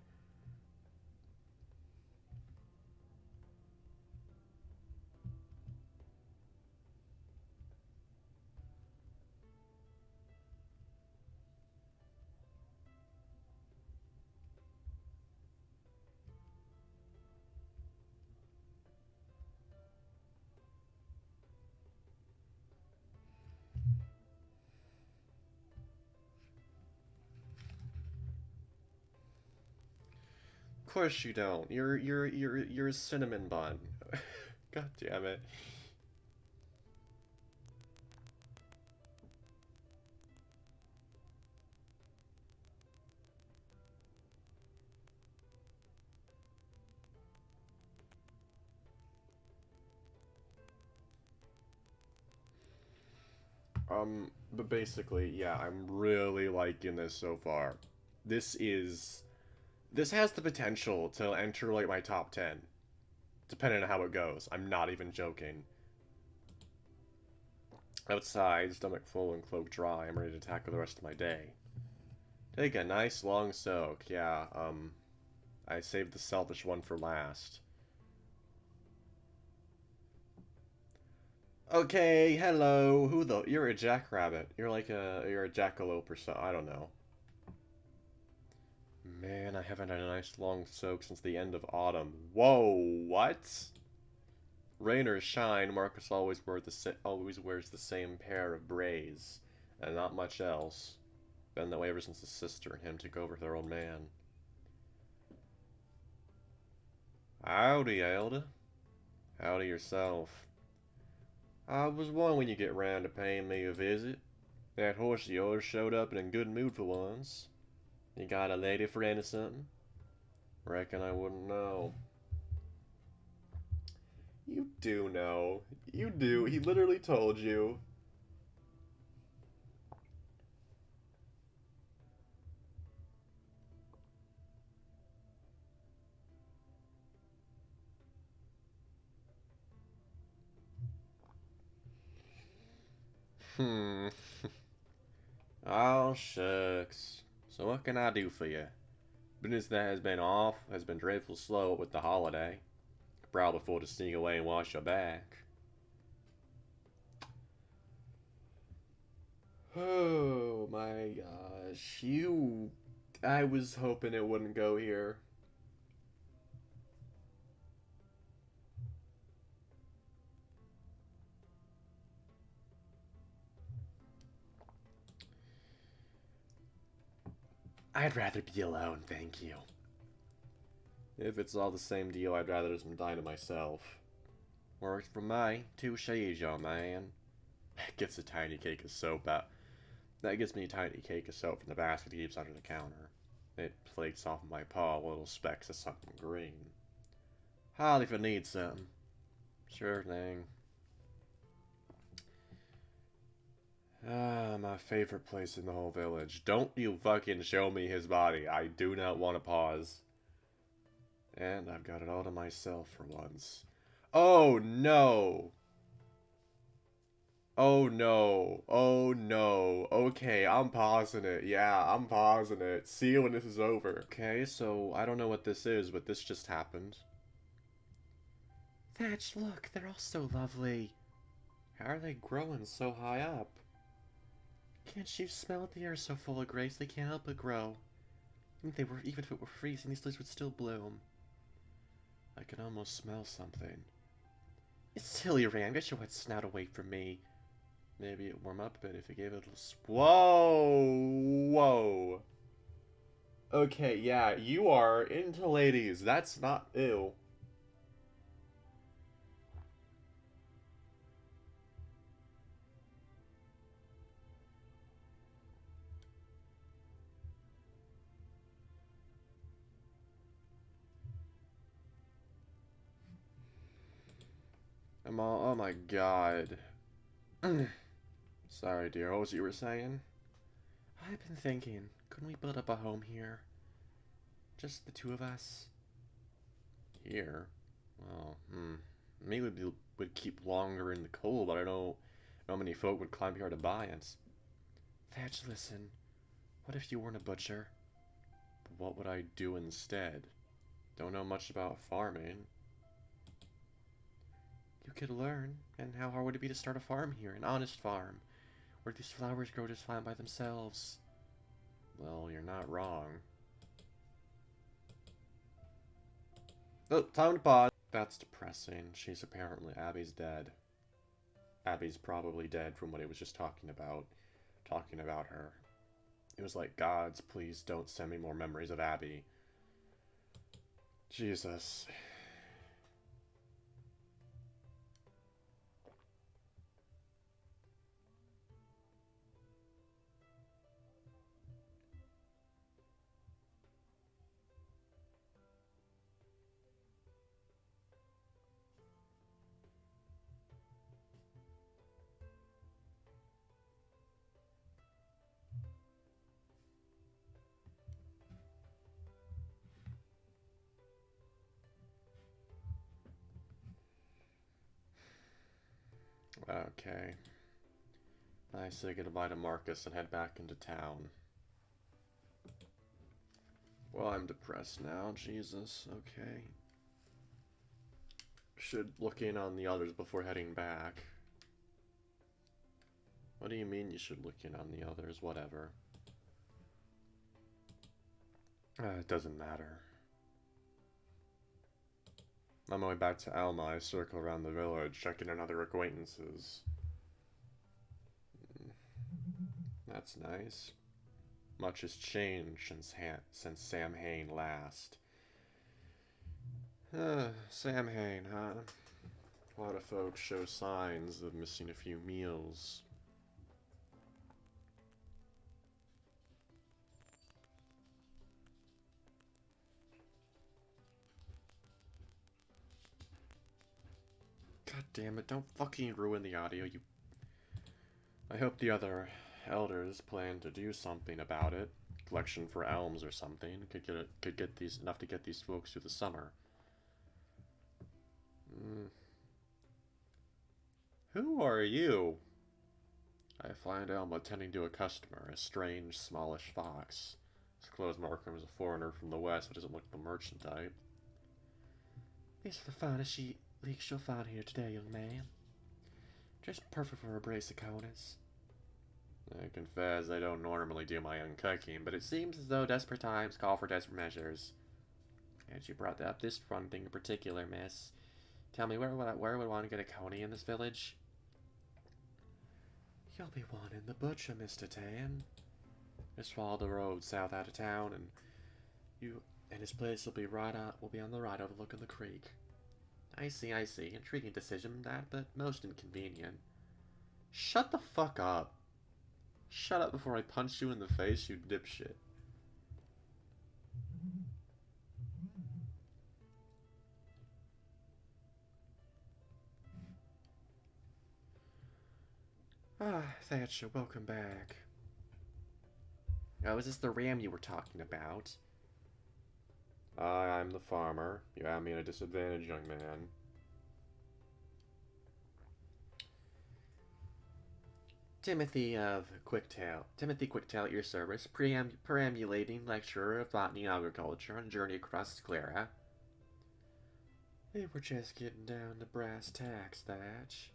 Of course you don't. You're a cinnamon bun. God damn it. But basically, yeah, I'm really liking this so far. This is... This has the potential to enter, like, my top 10. Depending on how it goes. I'm not even joking. Outside, stomach full and cloak dry, I'm ready to tackle the rest of my day. Take a nice long soak. Yeah, I saved the selfish one for last. Okay, hello. Who the... You're a jackrabbit. You're a jackalope or so. I don't know. Man, I haven't had a nice long soak since the end of autumn. Whoa, what? Rain or shine, Marcus always wears the same pair of braids, and not much else. Been that way ever since his sister and him took over their old man. Howdy, Elda. Howdy yourself. I was wondering when you get round to paying me a visit. That horse of yours showed up in a good mood for once. You got a lady friend or something? Reckon I wouldn't know. You do know. You do. He literally told you. Hmm. Oh, shucks. So what can I do for you? Business that has been dreadful slow with the holiday. Probably afford to sneak away and wash your back. Oh my gosh, you... I was hoping it wouldn't go here. I'd rather be alone, thank you. If it's all the same deal, I'd rather just die to myself. Works for me. Touche's, young man. Gets a tiny cake of soap out. That gives me a tiny cake of soap from the basket he keeps under the counter. It flakes off my paw with little specks of something green. Holly, if you need something. Sure thing. Ah, my favorite place in the whole village. Don't you fucking show me his body. I do not want to pause. And I've got it all to myself for once. Oh no! Oh no. Oh no. Okay, I'm pausing it. Yeah, I'm pausing it. See you when this is over. Okay, so I don't know what this is, but this just happened. Thatch, look, they're all so lovely. How are they growing so high up? Can't you smell it? The air is so full of grace, they can't help but grow. Even if it were freezing, these leaves would still bloom. I can almost smell something. It's silly, Ram. Get your wet snout away from me. Maybe it warm up a bit if you gave it a little... Whoa! Whoa! Okay, yeah, you are into ladies. That's not ew. Oh my god. Sorry, dear. What was it you were saying? I've been thinking, couldn't we build up a home here? Just the two of us? Here? Well, maybe we would keep longer in the cold, but I don't know how many folk would climb here to buy it. Thatch, listen. What if you weren't a butcher? What would I do instead? Don't know much about farming. You could learn, and how hard would it be to start a farm here, an honest farm, where these flowers grow just fine by themselves? Well, you're not wrong. Oh, time to pause. That's depressing. She's apparently... Abby's dead. Abby's probably dead from what he was just talking about. Talking about her. It was like, gods, please don't send me more memories of Abby. Jesus. Okay. I say goodbye to Marcus and head back into town. Well, I'm depressed now. Jesus. Okay. Should look in on the others before heading back. What do you mean you should look in on the others? Whatever. It doesn't matter. On my way back to Alma, I circle around the village, checking on other acquaintances. That's nice. Much has changed since Sam Hain last. Sam Hain, huh? A lot of folks show signs of missing a few meals. God damn it, don't fucking ruin the audio, you... I hope the other elders plan to do something about it. Collection for elms or something. Could get these enough to get these folks through the summer. Who are you? I find Elma attending to a customer, a strange, smallish fox. His clothes mark him as a foreigner from the west, but doesn't look the merchant type. These are the finest leeks you'll find here today, young man. Just perfect for a brace of conies. I confess I don't normally do my own cooking, but it seems as though desperate times call for desperate measures. And you brought up this one thing in particular, miss. Tell me, where would I want to get a coney in this village? You'll be wanting the butcher, Mr. Tan. Just follow the road south out of town, and his place will be on the right overlooking the creek. I see. Intriguing decision, that, but most inconvenient. Shut the fuck up. Shut up before I punch you in the face, you dipshit. Ah, Thatcher, welcome back. Oh, is this the ram you were talking about? I'm the farmer. You have me at a disadvantage, young man. Timothy Quicktail at your service, perambulating lecturer of botany and agriculture on a journey across Clara. Hey, we're just getting down to brass tacks, Thatch.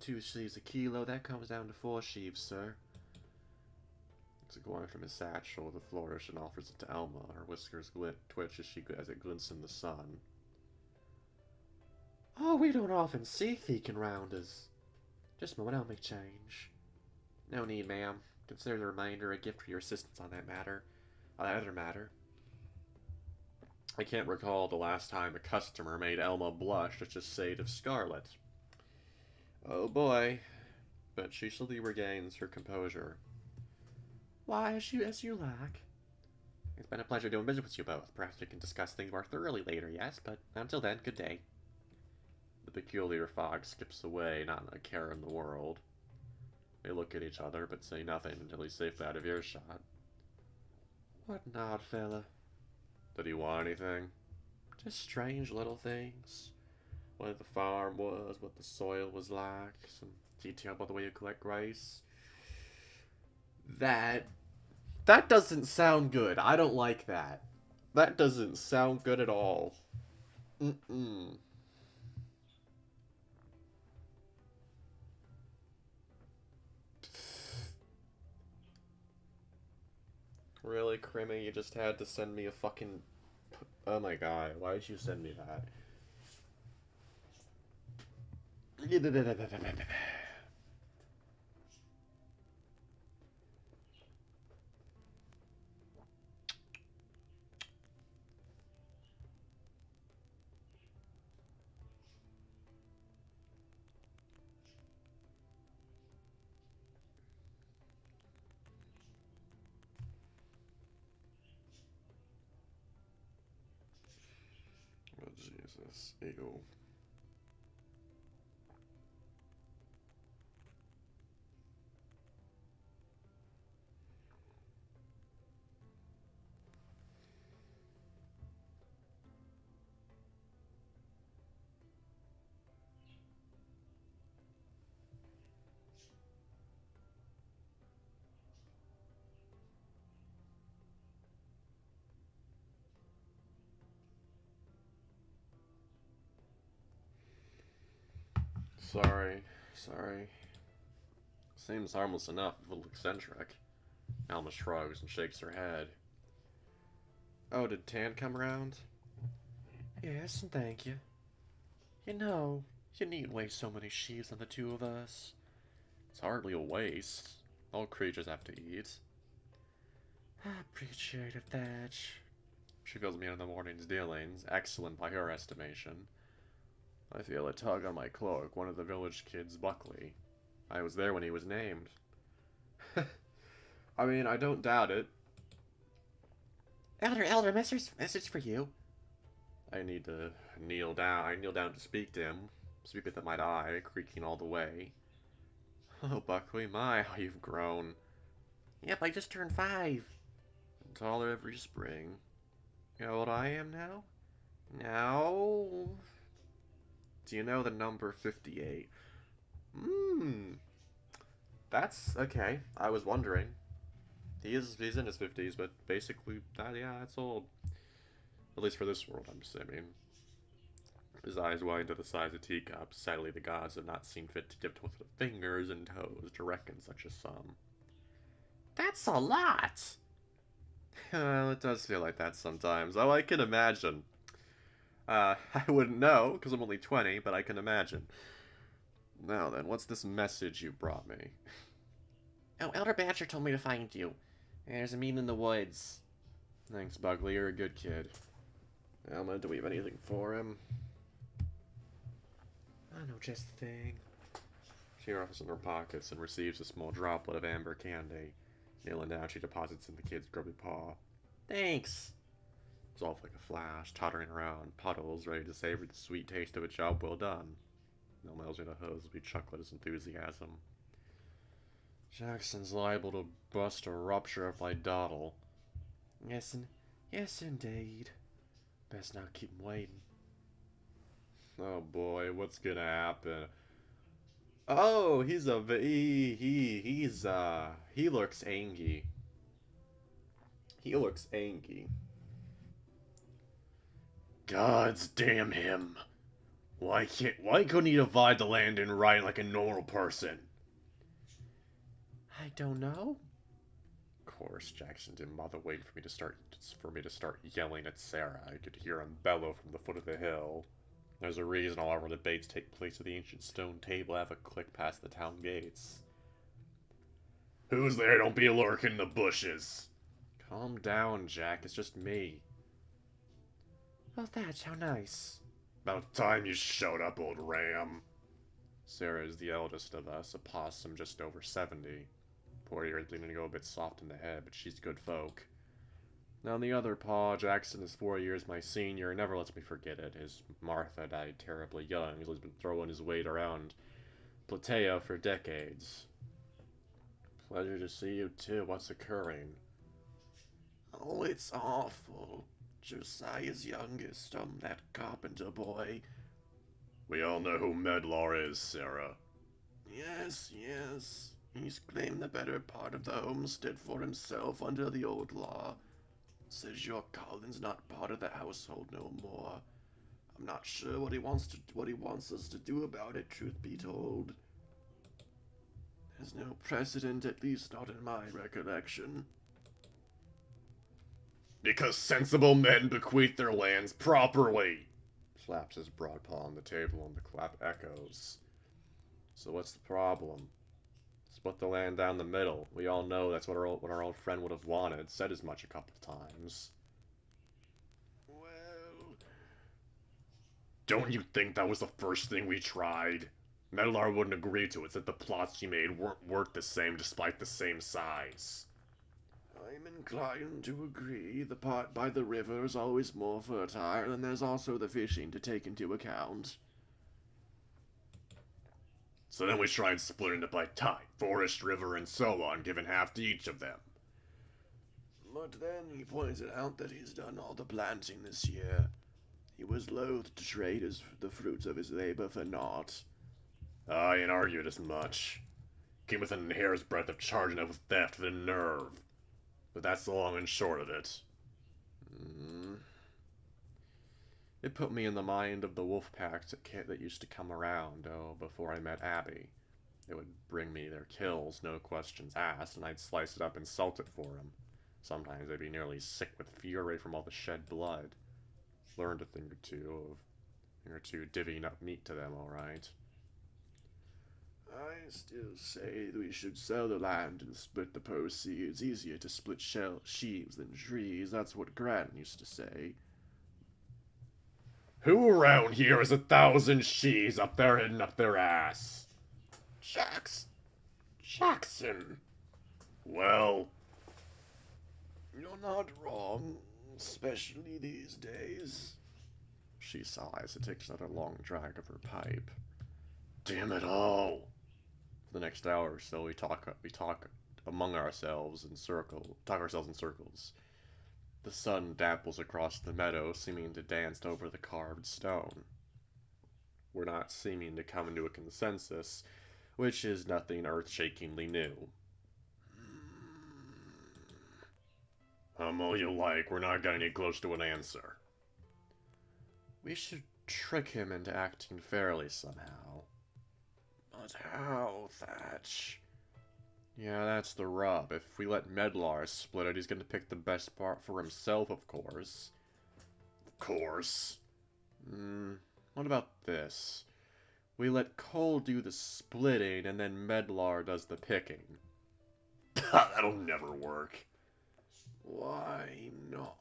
2 sheaves a kilo, that comes down to 4 sheaves, sir. Takes a coin from his satchel with a flourish and offers it to Elma. Her whiskers twitch as it glints in the sun. Oh, we don't often see theekin round us. Just a moment, I'll make change. No need, ma'am. Consider the remainder a gift for your assistance on that other matter. I can't recall the last time a customer made Elma blush such a shade of scarlet. Oh boy. But she slowly regains her composure. Why, as you like. It's been a pleasure doing business with you both. Perhaps we can discuss things more thoroughly later, yes? But until then, good day. The peculiar fox skips away, not a care in the world. They look at each other, but say nothing until he's safe out of earshot. What an odd fella. Did he want anything? Just strange little things. What the farm was, what the soil was like, some detail about the way you collect rice. That doesn't sound good. I don't like that. That doesn't sound good at all. Mm-mm. Really, Crimmy? You just had to send me a fucking... Oh my god, why did you send me that? Oh, Jesus. Ew. Sorry. Sorry. Seems harmless enough, a little eccentric. Alma shrugs and shakes her head. Oh, did Tan come around? Yes, and thank you. You know, you needn't waste so many sheaves on the two of us. It's hardly a waste. All creatures have to eat. I appreciate it, Thatch. She fills me in on the morning's dealings, excellent by her estimation. I feel a tug on my cloak, one of the village kids, Buckley. I was there when he was named. I mean, I don't doubt it. Elder, message for you. I need to kneel down. I kneel down to speak to him. Speak with my eye, creaking all the way. Oh, Buckley, my, how you've grown. Yep, I just turned 5. I'm taller every spring. You know how old I am now? Now... Do you know the number 58? That's okay. I was wondering. He's in his 50s, but basically, yeah, that's old. At least for this world, I'm assuming. His eyes widen to the size of teacups. Sadly, the gods have not seen fit to give to the fingers and toes to reckon such a sum. That's a lot! Well, it does feel like that sometimes. Oh, I can imagine. I wouldn't know, because I'm only 20, but I can imagine. Now then, what's this message you brought me? Oh, Elder Badger told me to find you. There's a meeting in the woods. Thanks, Buckley. You're a good kid. Alma, do we have anything for him? I know just the thing. She ruffles in her pockets and receives a small droplet of amber candy. Kneeling down, she deposits in the kid's grubby paw. Thanks! It's off like a flash, tottering around, puddles, ready to savor the sweet taste of a job well done. No miles in a hose as we chuckle at his enthusiasm. Jackson's liable to bust or rupture if I dawdle. Yes, indeed. Best not keep him waiting. Oh boy, what's gonna happen? Oh, he looks angry. He looks angry. Gods damn him. Why couldn't he divide the land and write like a normal person? I don't know. Of course, Jackson didn't bother waiting for me to start yelling at Sarah. I could hear him bellow from the foot of the hill. There's a reason all our debates take place at the ancient stone table have a click past the town gates. Who's there? Don't be lurking in the bushes. Calm down, Jack. It's just me. Oh, Thatch, how nice. About time you showed up, old ram. Sarah is the eldest of us, a possum just over 70. Poor ear is beginning to go a bit soft in the head, but she's good folk. Now, the other Pa, Jackson, is 4 years my senior, never lets me forget it. His Martha died terribly young. He's been throwing his weight around Platea for decades. Pleasure to see you, too. What's occurring? Oh, it's awful. Josiah's youngest, that carpenter boy. We all know who Medlar is, Sarah. Yes, yes. He's claimed the better part of the homestead for himself under the old law. Says your Colin's not part of the household no more. I'm not sure what he wants us to do about it, truth be told. There's no precedent, at least not in my recollection. Because sensible men bequeath their lands properly! Slaps his broad paw on the table and the clap echoes. So what's the problem? Split the land down the middle. We all know that's what our old friend would have wanted. Said as much a couple times. Well... Don't you think that was the first thing we tried? Medlar wouldn't agree to it, said the plots he made weren't worth the same despite the same size. I'm inclined to agree. The part by the river is always more fertile, and there's also the fishing to take into account. So then we tried splitting it by type, forest, river, and so on, giving half to each of them. But then he pointed out that he's done all the planting this year. He was loath to trade the fruits of his labor for naught. I ain't argued as much. Came within a hair's breadth of charging it with theft with a nerve. But that's the long and short of it. It put me in the mind of the wolf packs that used to come around, before I met Abby. They would bring me their kills, no questions asked, and I'd slice it up and salt it for them. Sometimes I'd be nearly sick with fury from all the shed blood. Learned a thing or two divvying up meat to them, alright. I still say we should sell the land and split the proceeds. Easier to split sheaves than trees. That's what Gran used to say. Who around here has 1,000 sheaves up there hidden up their ass? Jackson. Well, you're not wrong, especially these days. She sighs and takes another long drag of her pipe. Damn it all. For the next hour or so, we talk among ourselves in circles. The sun dapples across the meadow, seeming to dance over the carved stone. We're not seeming to come into a consensus, which is nothing earth-shakingly new. Hum all you like, we're not getting any close to an answer. We should trick him into acting fairly somehow. But how, Thatch? Yeah, that's the rub. If we let Medlar split it, he's going to pick the best part for himself, of course. Of course. What about this? We let Cole do the splitting, and then Medlar does the picking. That'll never work. Why not?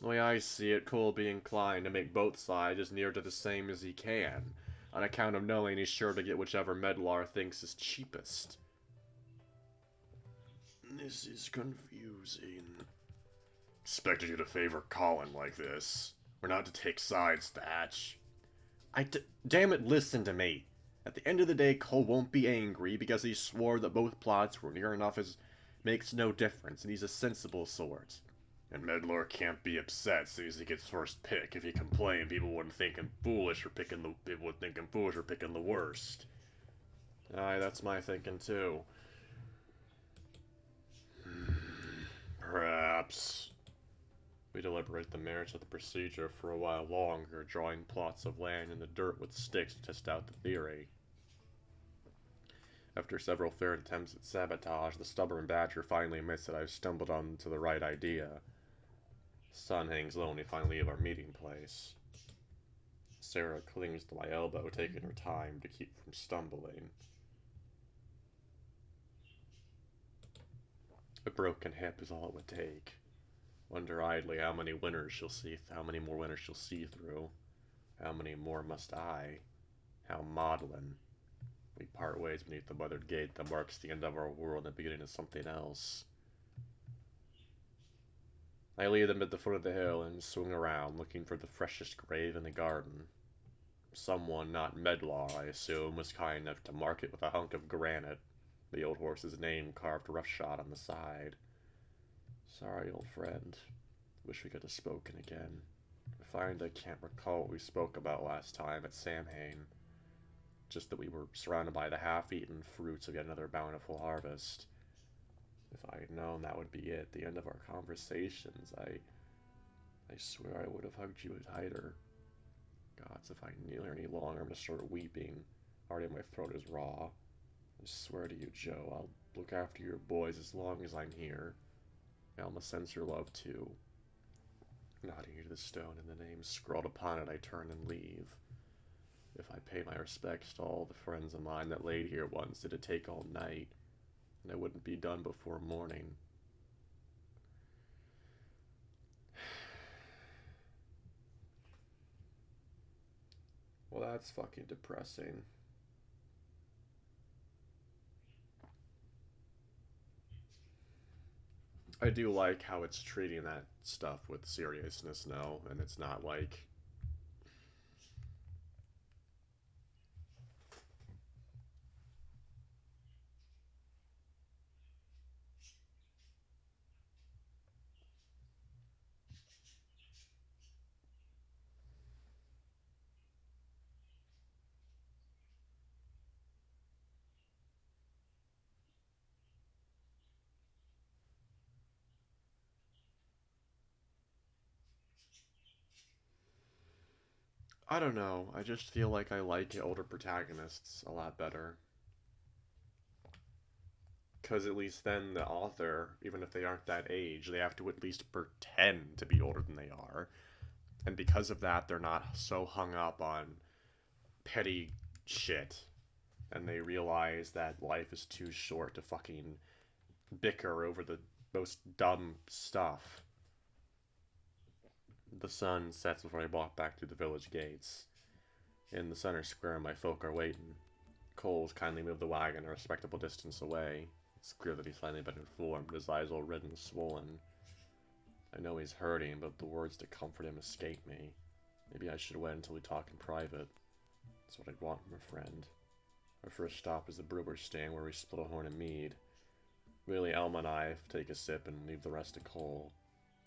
The way I see it, Cole will be inclined to make both sides as near to the same as he can, on account of knowing he's sure to get whichever Medlar thinks is cheapest. This is confusing. Expected you to favor Colin like this. We're not to take sides, Thatch. Damn it, listen to me. At the end of the day, Cole won't be angry because he swore that both plots were near enough as makes no difference, and he's a sensible sort. And Medlar can't be upset since he gets first pick. If he complained, people would think him foolish for picking the worst. Aye, that's my thinking too. Perhaps. We deliberate the merits of the procedure for a while longer, drawing plots of land in the dirt with sticks to test out the theory. After several failed attempts at sabotage, the stubborn badger finally admits that I've stumbled onto the right idea. The sun hangs low and we finally leave our meeting place. Sarah clings to my elbow, taking her time to keep from stumbling. A broken hip is all it would take. Wonder idly how many more winners she'll see through. How many more must I? How maudlin. We part ways beneath the weathered gate that marks the end of our world and the beginning of something else. I lead them at the foot of the hill and swing around, looking for the freshest grave in the garden. Someone, not Medlar, I assume, was kind enough to mark it with a hunk of granite, the old horse's name carved roughshod on the side. Sorry, old friend. Wish we could have spoken again. I find I can't recall what we spoke about last time at Samhain. Just that we were surrounded by the half-eaten fruits of yet another bountiful harvest. If I had known that would be it, the end of our conversations, I swear I would have hugged you tighter. Gods, if I kneel here any longer, I'm gonna start weeping. Already my throat is raw. I swear to you, Joe, I'll look after your boys as long as I'm here. Alma sends her love too. Nodding to the stone and the name scrawled upon it, I turn and leave. If I pay my respects to all the friends of mine that laid here once, it'd take all night, and I wouldn't be done before morning. Well, that's fucking depressing. I do like how it's treating that stuff with seriousness now, and it's not like I don't know. I just feel like I like older protagonists a lot better. Because at least then the author, even if they aren't that age, they have to at least pretend to be older than they are. And because of that, they're not so hung up on petty shit. And they realize that life is too short to fucking bicker over the most dumb stuff. The sun sets before I walk back through the village gates. In the center square, my folk are waiting. Cole's kindly moved the wagon a respectable distance away. It's clear that he's finally been informed, his eyes all red and swollen. I know he's hurting, but the words to comfort him escape me. Maybe I should wait until we talk in private. That's what I'd want from a friend. Our first stop is the brewer's stand where we split a horn of mead. Really, Elma and I take a sip and leave the rest to Cole.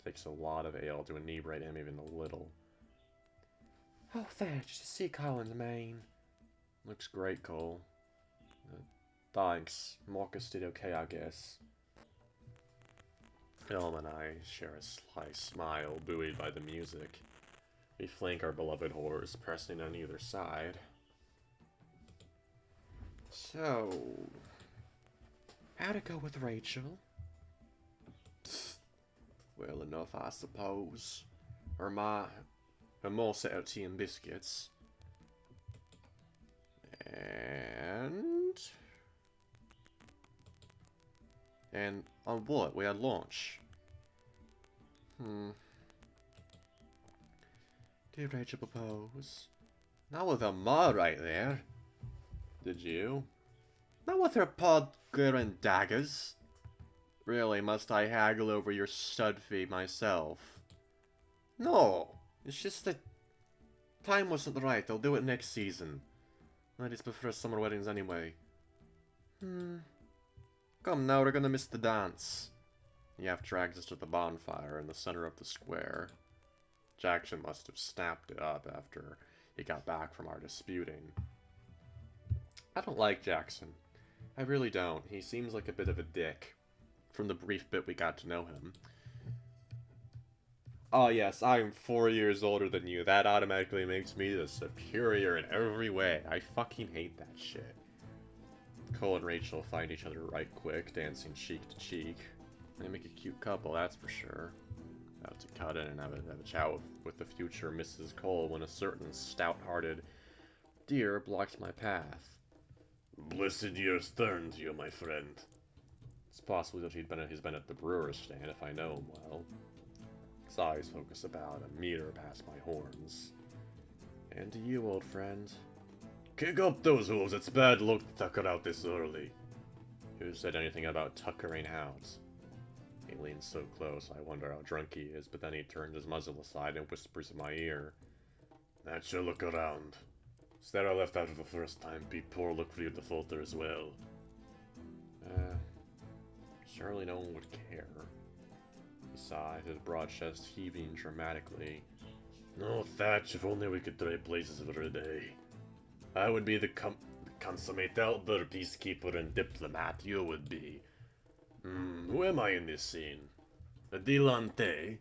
It takes a lot of ale to inebriate him even a little. Oh, there, just to see Colin's mane. Looks great, Cole. Thanks. Marcus did okay, I guess. Elma and I share a sly smile, buoyed by the music. We flank our beloved horse, pressing on either side. So, how'd it go with Rachel? Well enough, I suppose. Her more set out tea and biscuits. And on what? We had lunch. Did Rachel propose? Not with a ma right there. Did you? Not with her podger and daggers. Really, must I haggle over your stud fee myself? No, it's just that time wasn't right. I'll do it next season. Ladies prefer summer weddings anyway. Come now, we're gonna miss the dance. Yaf drags us to the bonfire in the center of the square. Jackson must have snapped it up after he got back from our disputing. I don't like Jackson. I really don't. He seems like a bit of a dick. From the brief bit we got to know him. Oh yes, I'm 4 years older than you. That automatically makes me the superior in every way. I fucking hate that shit. Cole and Rachel find each other right quick, dancing cheek to cheek. They make a cute couple, that's for sure. About to cut in and have a chat with the future Mrs. Cole when a certain stout-hearted deer blocks my path. Blessed years turn to you, my friend. It's possible that he's been at the brewer's stand if I know him well. His eyes focus about a meter past my horns. And to you, old friend. Kick up those hooves, it's bad luck to tucker out this early. Who said anything about tuckering hounds? He leans so close, I wonder how drunk he is, but then he turns his muzzle aside and whispers in my ear. That you look around. Sarah left after the first time, be poor look for your defaulter as well. Surely no one would care. He sighed, his broad chest heaving dramatically. No, Thatch, if only we could trade places for a day. I would be the consummate elder, peacekeeper, and diplomat. You would be. Who am I in this scene? A dilettante?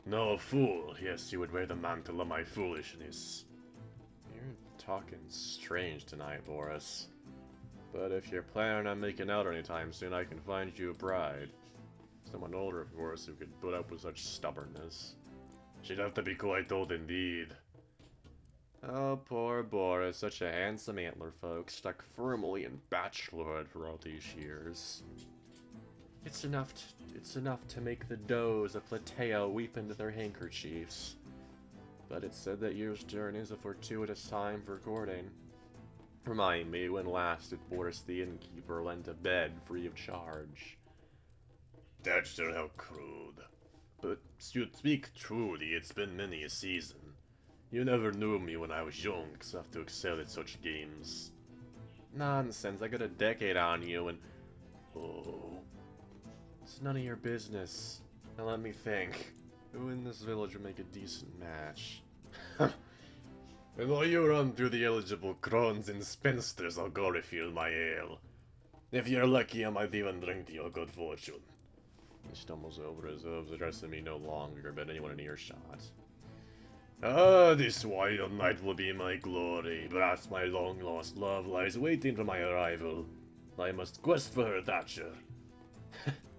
No, a fool. Yes, you would wear the mantle of my foolishness. You're talking strange tonight, Boris. But if you're planning on making out anytime soon, I can find you a bride. Someone older, of course, who could put up with such stubbornness. She'd have to be quite old indeed. Oh, poor Boris, such a handsome antler folk, stuck firmly in bachelorhood for all these years. It's enough to make the does of Plateo weep into their handkerchiefs. But it's said that years turn is a fortuitous time for courting. Remind me, when last did Boris the innkeeper lend a bed free of charge? That's still how crude. But to speak truly, it's been many a season. You never knew me when I was young, except to excel at such games. Nonsense, I got a decade on you and... Oh... It's none of your business. Now let me think. Who in this village would make a decent match? And while you run through the eligible crones and spinsters, I'll go refill my ale. If you're lucky, I might even drink to your good fortune. He stumbles over his hooves, addressing me no longer, but anyone in earshot. Ah, this wild night will be my glory. Perhaps my long-lost love lies waiting for my arrival. I must quest for her, Thatcher.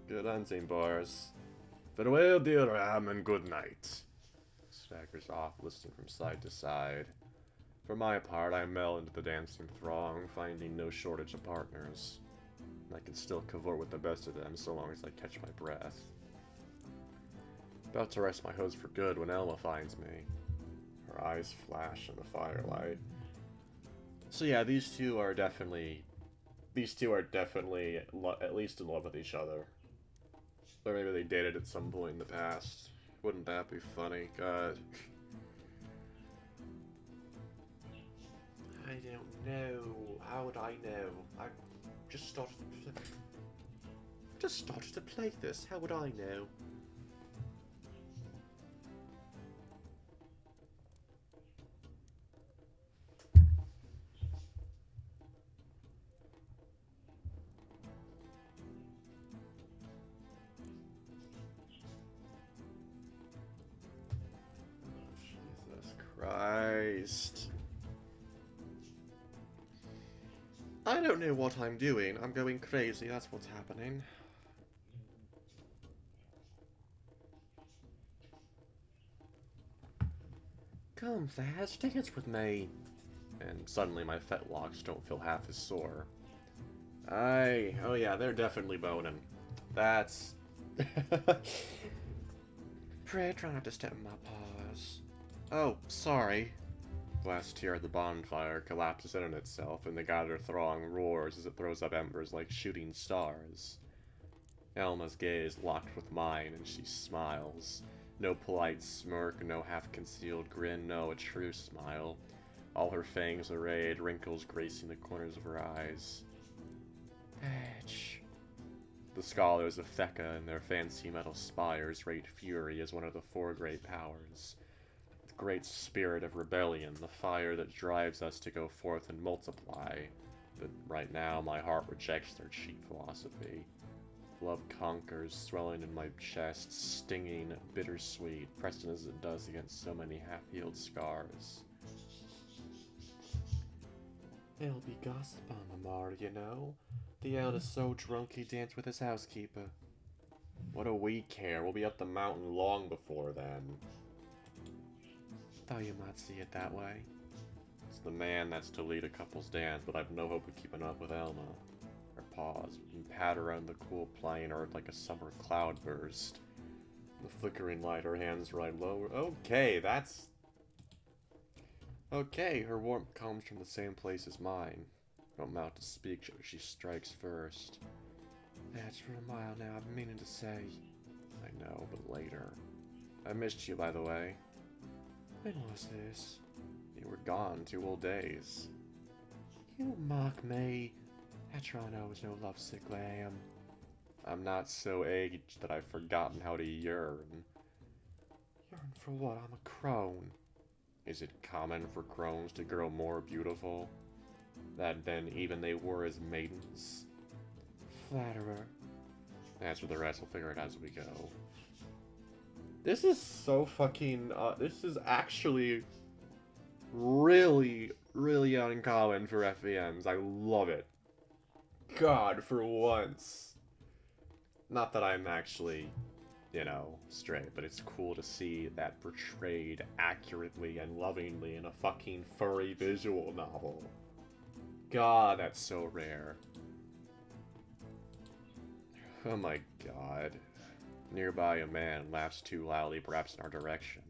Good hunting, Boris. Farewell, dear Ram, and good night. Staggers off, listening from side to side. For my part, I meld into the dancing throng, finding no shortage of partners. I can still cavort with the best of them so long as I catch my breath. About to rest my hose for good when Elma finds me. Her eyes flash in the firelight. So yeah, these two are definitely at least in love with each other. Or maybe they dated at some point in the past. Wouldn't that be funny? God. I don't know. How would I know? I just started to play this. How would I know? Jesus Christ. I don't know what I'm doing. I'm going crazy, that's what's happening. Come, Thaz, dance with me. And suddenly my fetlocks don't feel half as sore. Oh yeah, they're definitely boning. That's... Pray try not to step in my paws. Oh, sorry. Last tear at the bonfire collapses in on itself, and the gathered throng roars as it throws up embers like shooting stars. Elma's gaze locked with mine, and she smiles. No polite smirk, no half-concealed grin, no, a true smile. All her fangs arrayed, wrinkles gracing the corners of her eyes. Edge. The scholars of Theka and their fancy metal spires rate Fury as one of the four great powers. The great spirit of rebellion, the fire that drives us to go forth and multiply. But right now, my heart rejects their cheap philosophy. Love conquers, swelling in my chest, stinging, bittersweet, pressing as it does against so many half-healed scars. There'll be gossip on the moor, you know. The eldest so drunk he danced with his housekeeper. What do we care? We'll be up the mountain long before then. Thought you might see it that way. It's the man that's to lead a couple's dance, but I've no hope of keeping up with Elma. Her paws and pat around the cool plain earth like a summer cloudburst. The flickering light, her hands ride low. Okay, that's... Okay, her warmth comes from the same place as mine. Don't mount to speak, she strikes first. That's for a mile now, I've been meaning to say. I know, but later. I missed you, by the way. When was this? You were gone 2 whole days. You mock me. After all, I was no lovesick lamb. I'm not so aged that I've forgotten how to yearn. Yearn for what? I'm a crone. Is it common for crones to grow more beautiful than even they were as maidens? Flatterer. As for the rest, we'll figure it out as we go. This is so fucking, this is actually really, really uncommon for FVMs. I love it. God, for once. Not that I'm actually, you know, straight, but it's cool to see that portrayed accurately and lovingly in a fucking furry visual novel. God, that's so rare. Oh my god. Nearby, a man laughs too loudly, perhaps in our direction.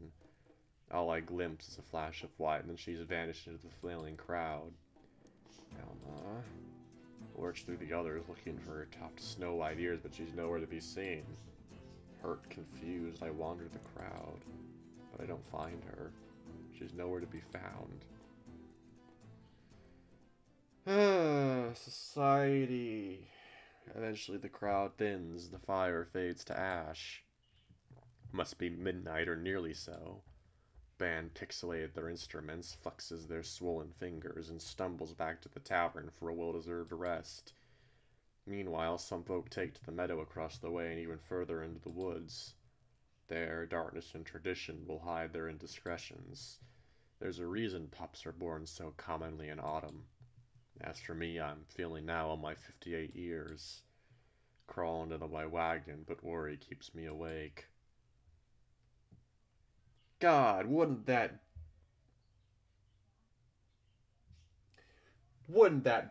All I glimpse is a flash of white, and then she's vanished into the flailing crowd. Alma lurks through the others, looking for her topped snow-white ears, but she's nowhere to be seen. Hurt, confused, I wander the crowd, but I don't find her. She's nowhere to be found. Society. Eventually the crowd thins, the fire fades to ash. Must be midnight or nearly so. Band picks away at their instruments, flexes their swollen fingers, and stumbles back to the tavern for a well-deserved rest. Meanwhile, some folk take to the meadow across the way and even further into the woods. There, darkness and tradition will hide their indiscretions. There's a reason pups are born so commonly in autumn. As for me, I'm feeling now on my 58 years. Crawling into my wagon, but worry keeps me awake. God, wouldn't that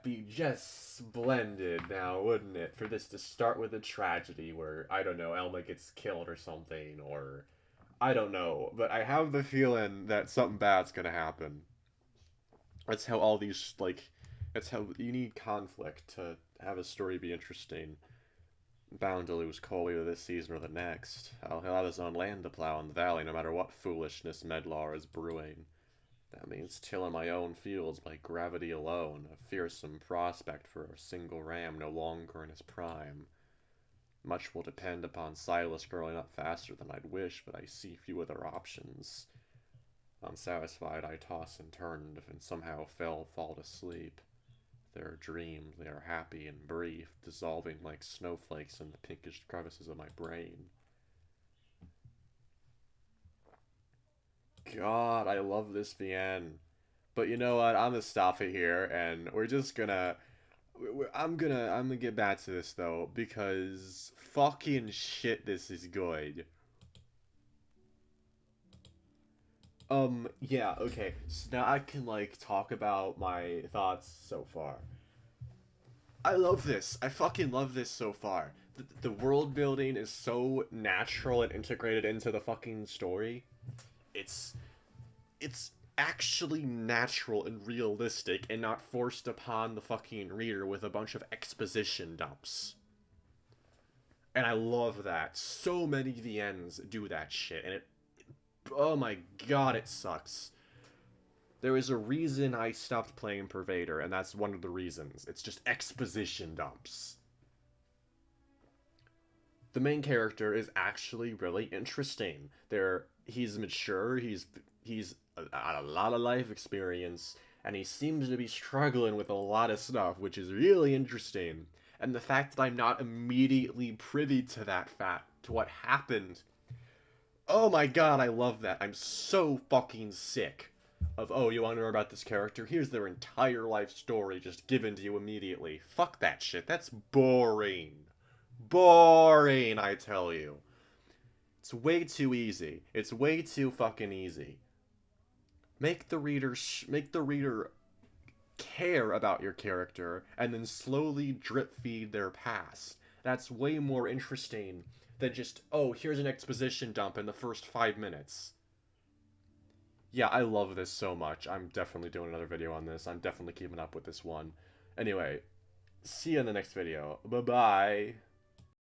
be just splendid now, wouldn't it? For this to start with a tragedy where, I don't know, Elma gets killed or something, or I don't know, but I have the feeling that something bad's gonna happen. That's how all these, like, that's how you need conflict to have a story be interesting. Bound to lose Cole either this season or the next. He'll have his own land to plow in the valley no matter what foolishness Medlar is brewing. That means tilling my own fields by gravity alone, a fearsome prospect for a single ram no longer in his prime. Much will depend upon Silas growing up faster than I'd wish, but I see few other options. Unsatisfied, I toss and turn and somehow fall to sleep. There are dreams, they are happy and brief, dissolving like snowflakes in the pinkish crevices of my brain. God, I love this VN. But you know what? I'm gonna stop it here, and we're just gonna. I'm gonna get back to this though, because fucking shit, this is good. Yeah, okay. So now I can like talk about my thoughts so far. I love this. I fucking love this so far. The world building is so natural and integrated into the fucking story. It's it's actually natural and realistic and not forced upon the fucking reader with a bunch of exposition dumps. And I love that. So many VNs do that shit, and oh my god, it sucks. There is a reason I stopped playing Pervader, and that's one of the reasons. It's just exposition dumps. The main character is actually really interesting. He's mature, he's had a lot of life experience, and he seems to be struggling with a lot of stuff, which is really interesting. And the fact that I'm not immediately privy to that fact, to what happened, oh my god, I love that. I'm so fucking sick of, oh, you want to know about this character? Here's their entire life story just given to you immediately. Fuck that shit. That's boring. Boring, I tell you. It's way too easy. It's way too fucking easy. Make the reader care about your character and then slowly drip feed their past. That's way more interesting than just, oh, here's an exposition dump in the first 5 minutes. Yeah, I love this so much. I'm definitely doing another video on this. I'm definitely keeping up with this one. Anyway, see you in the next video. Bye-bye.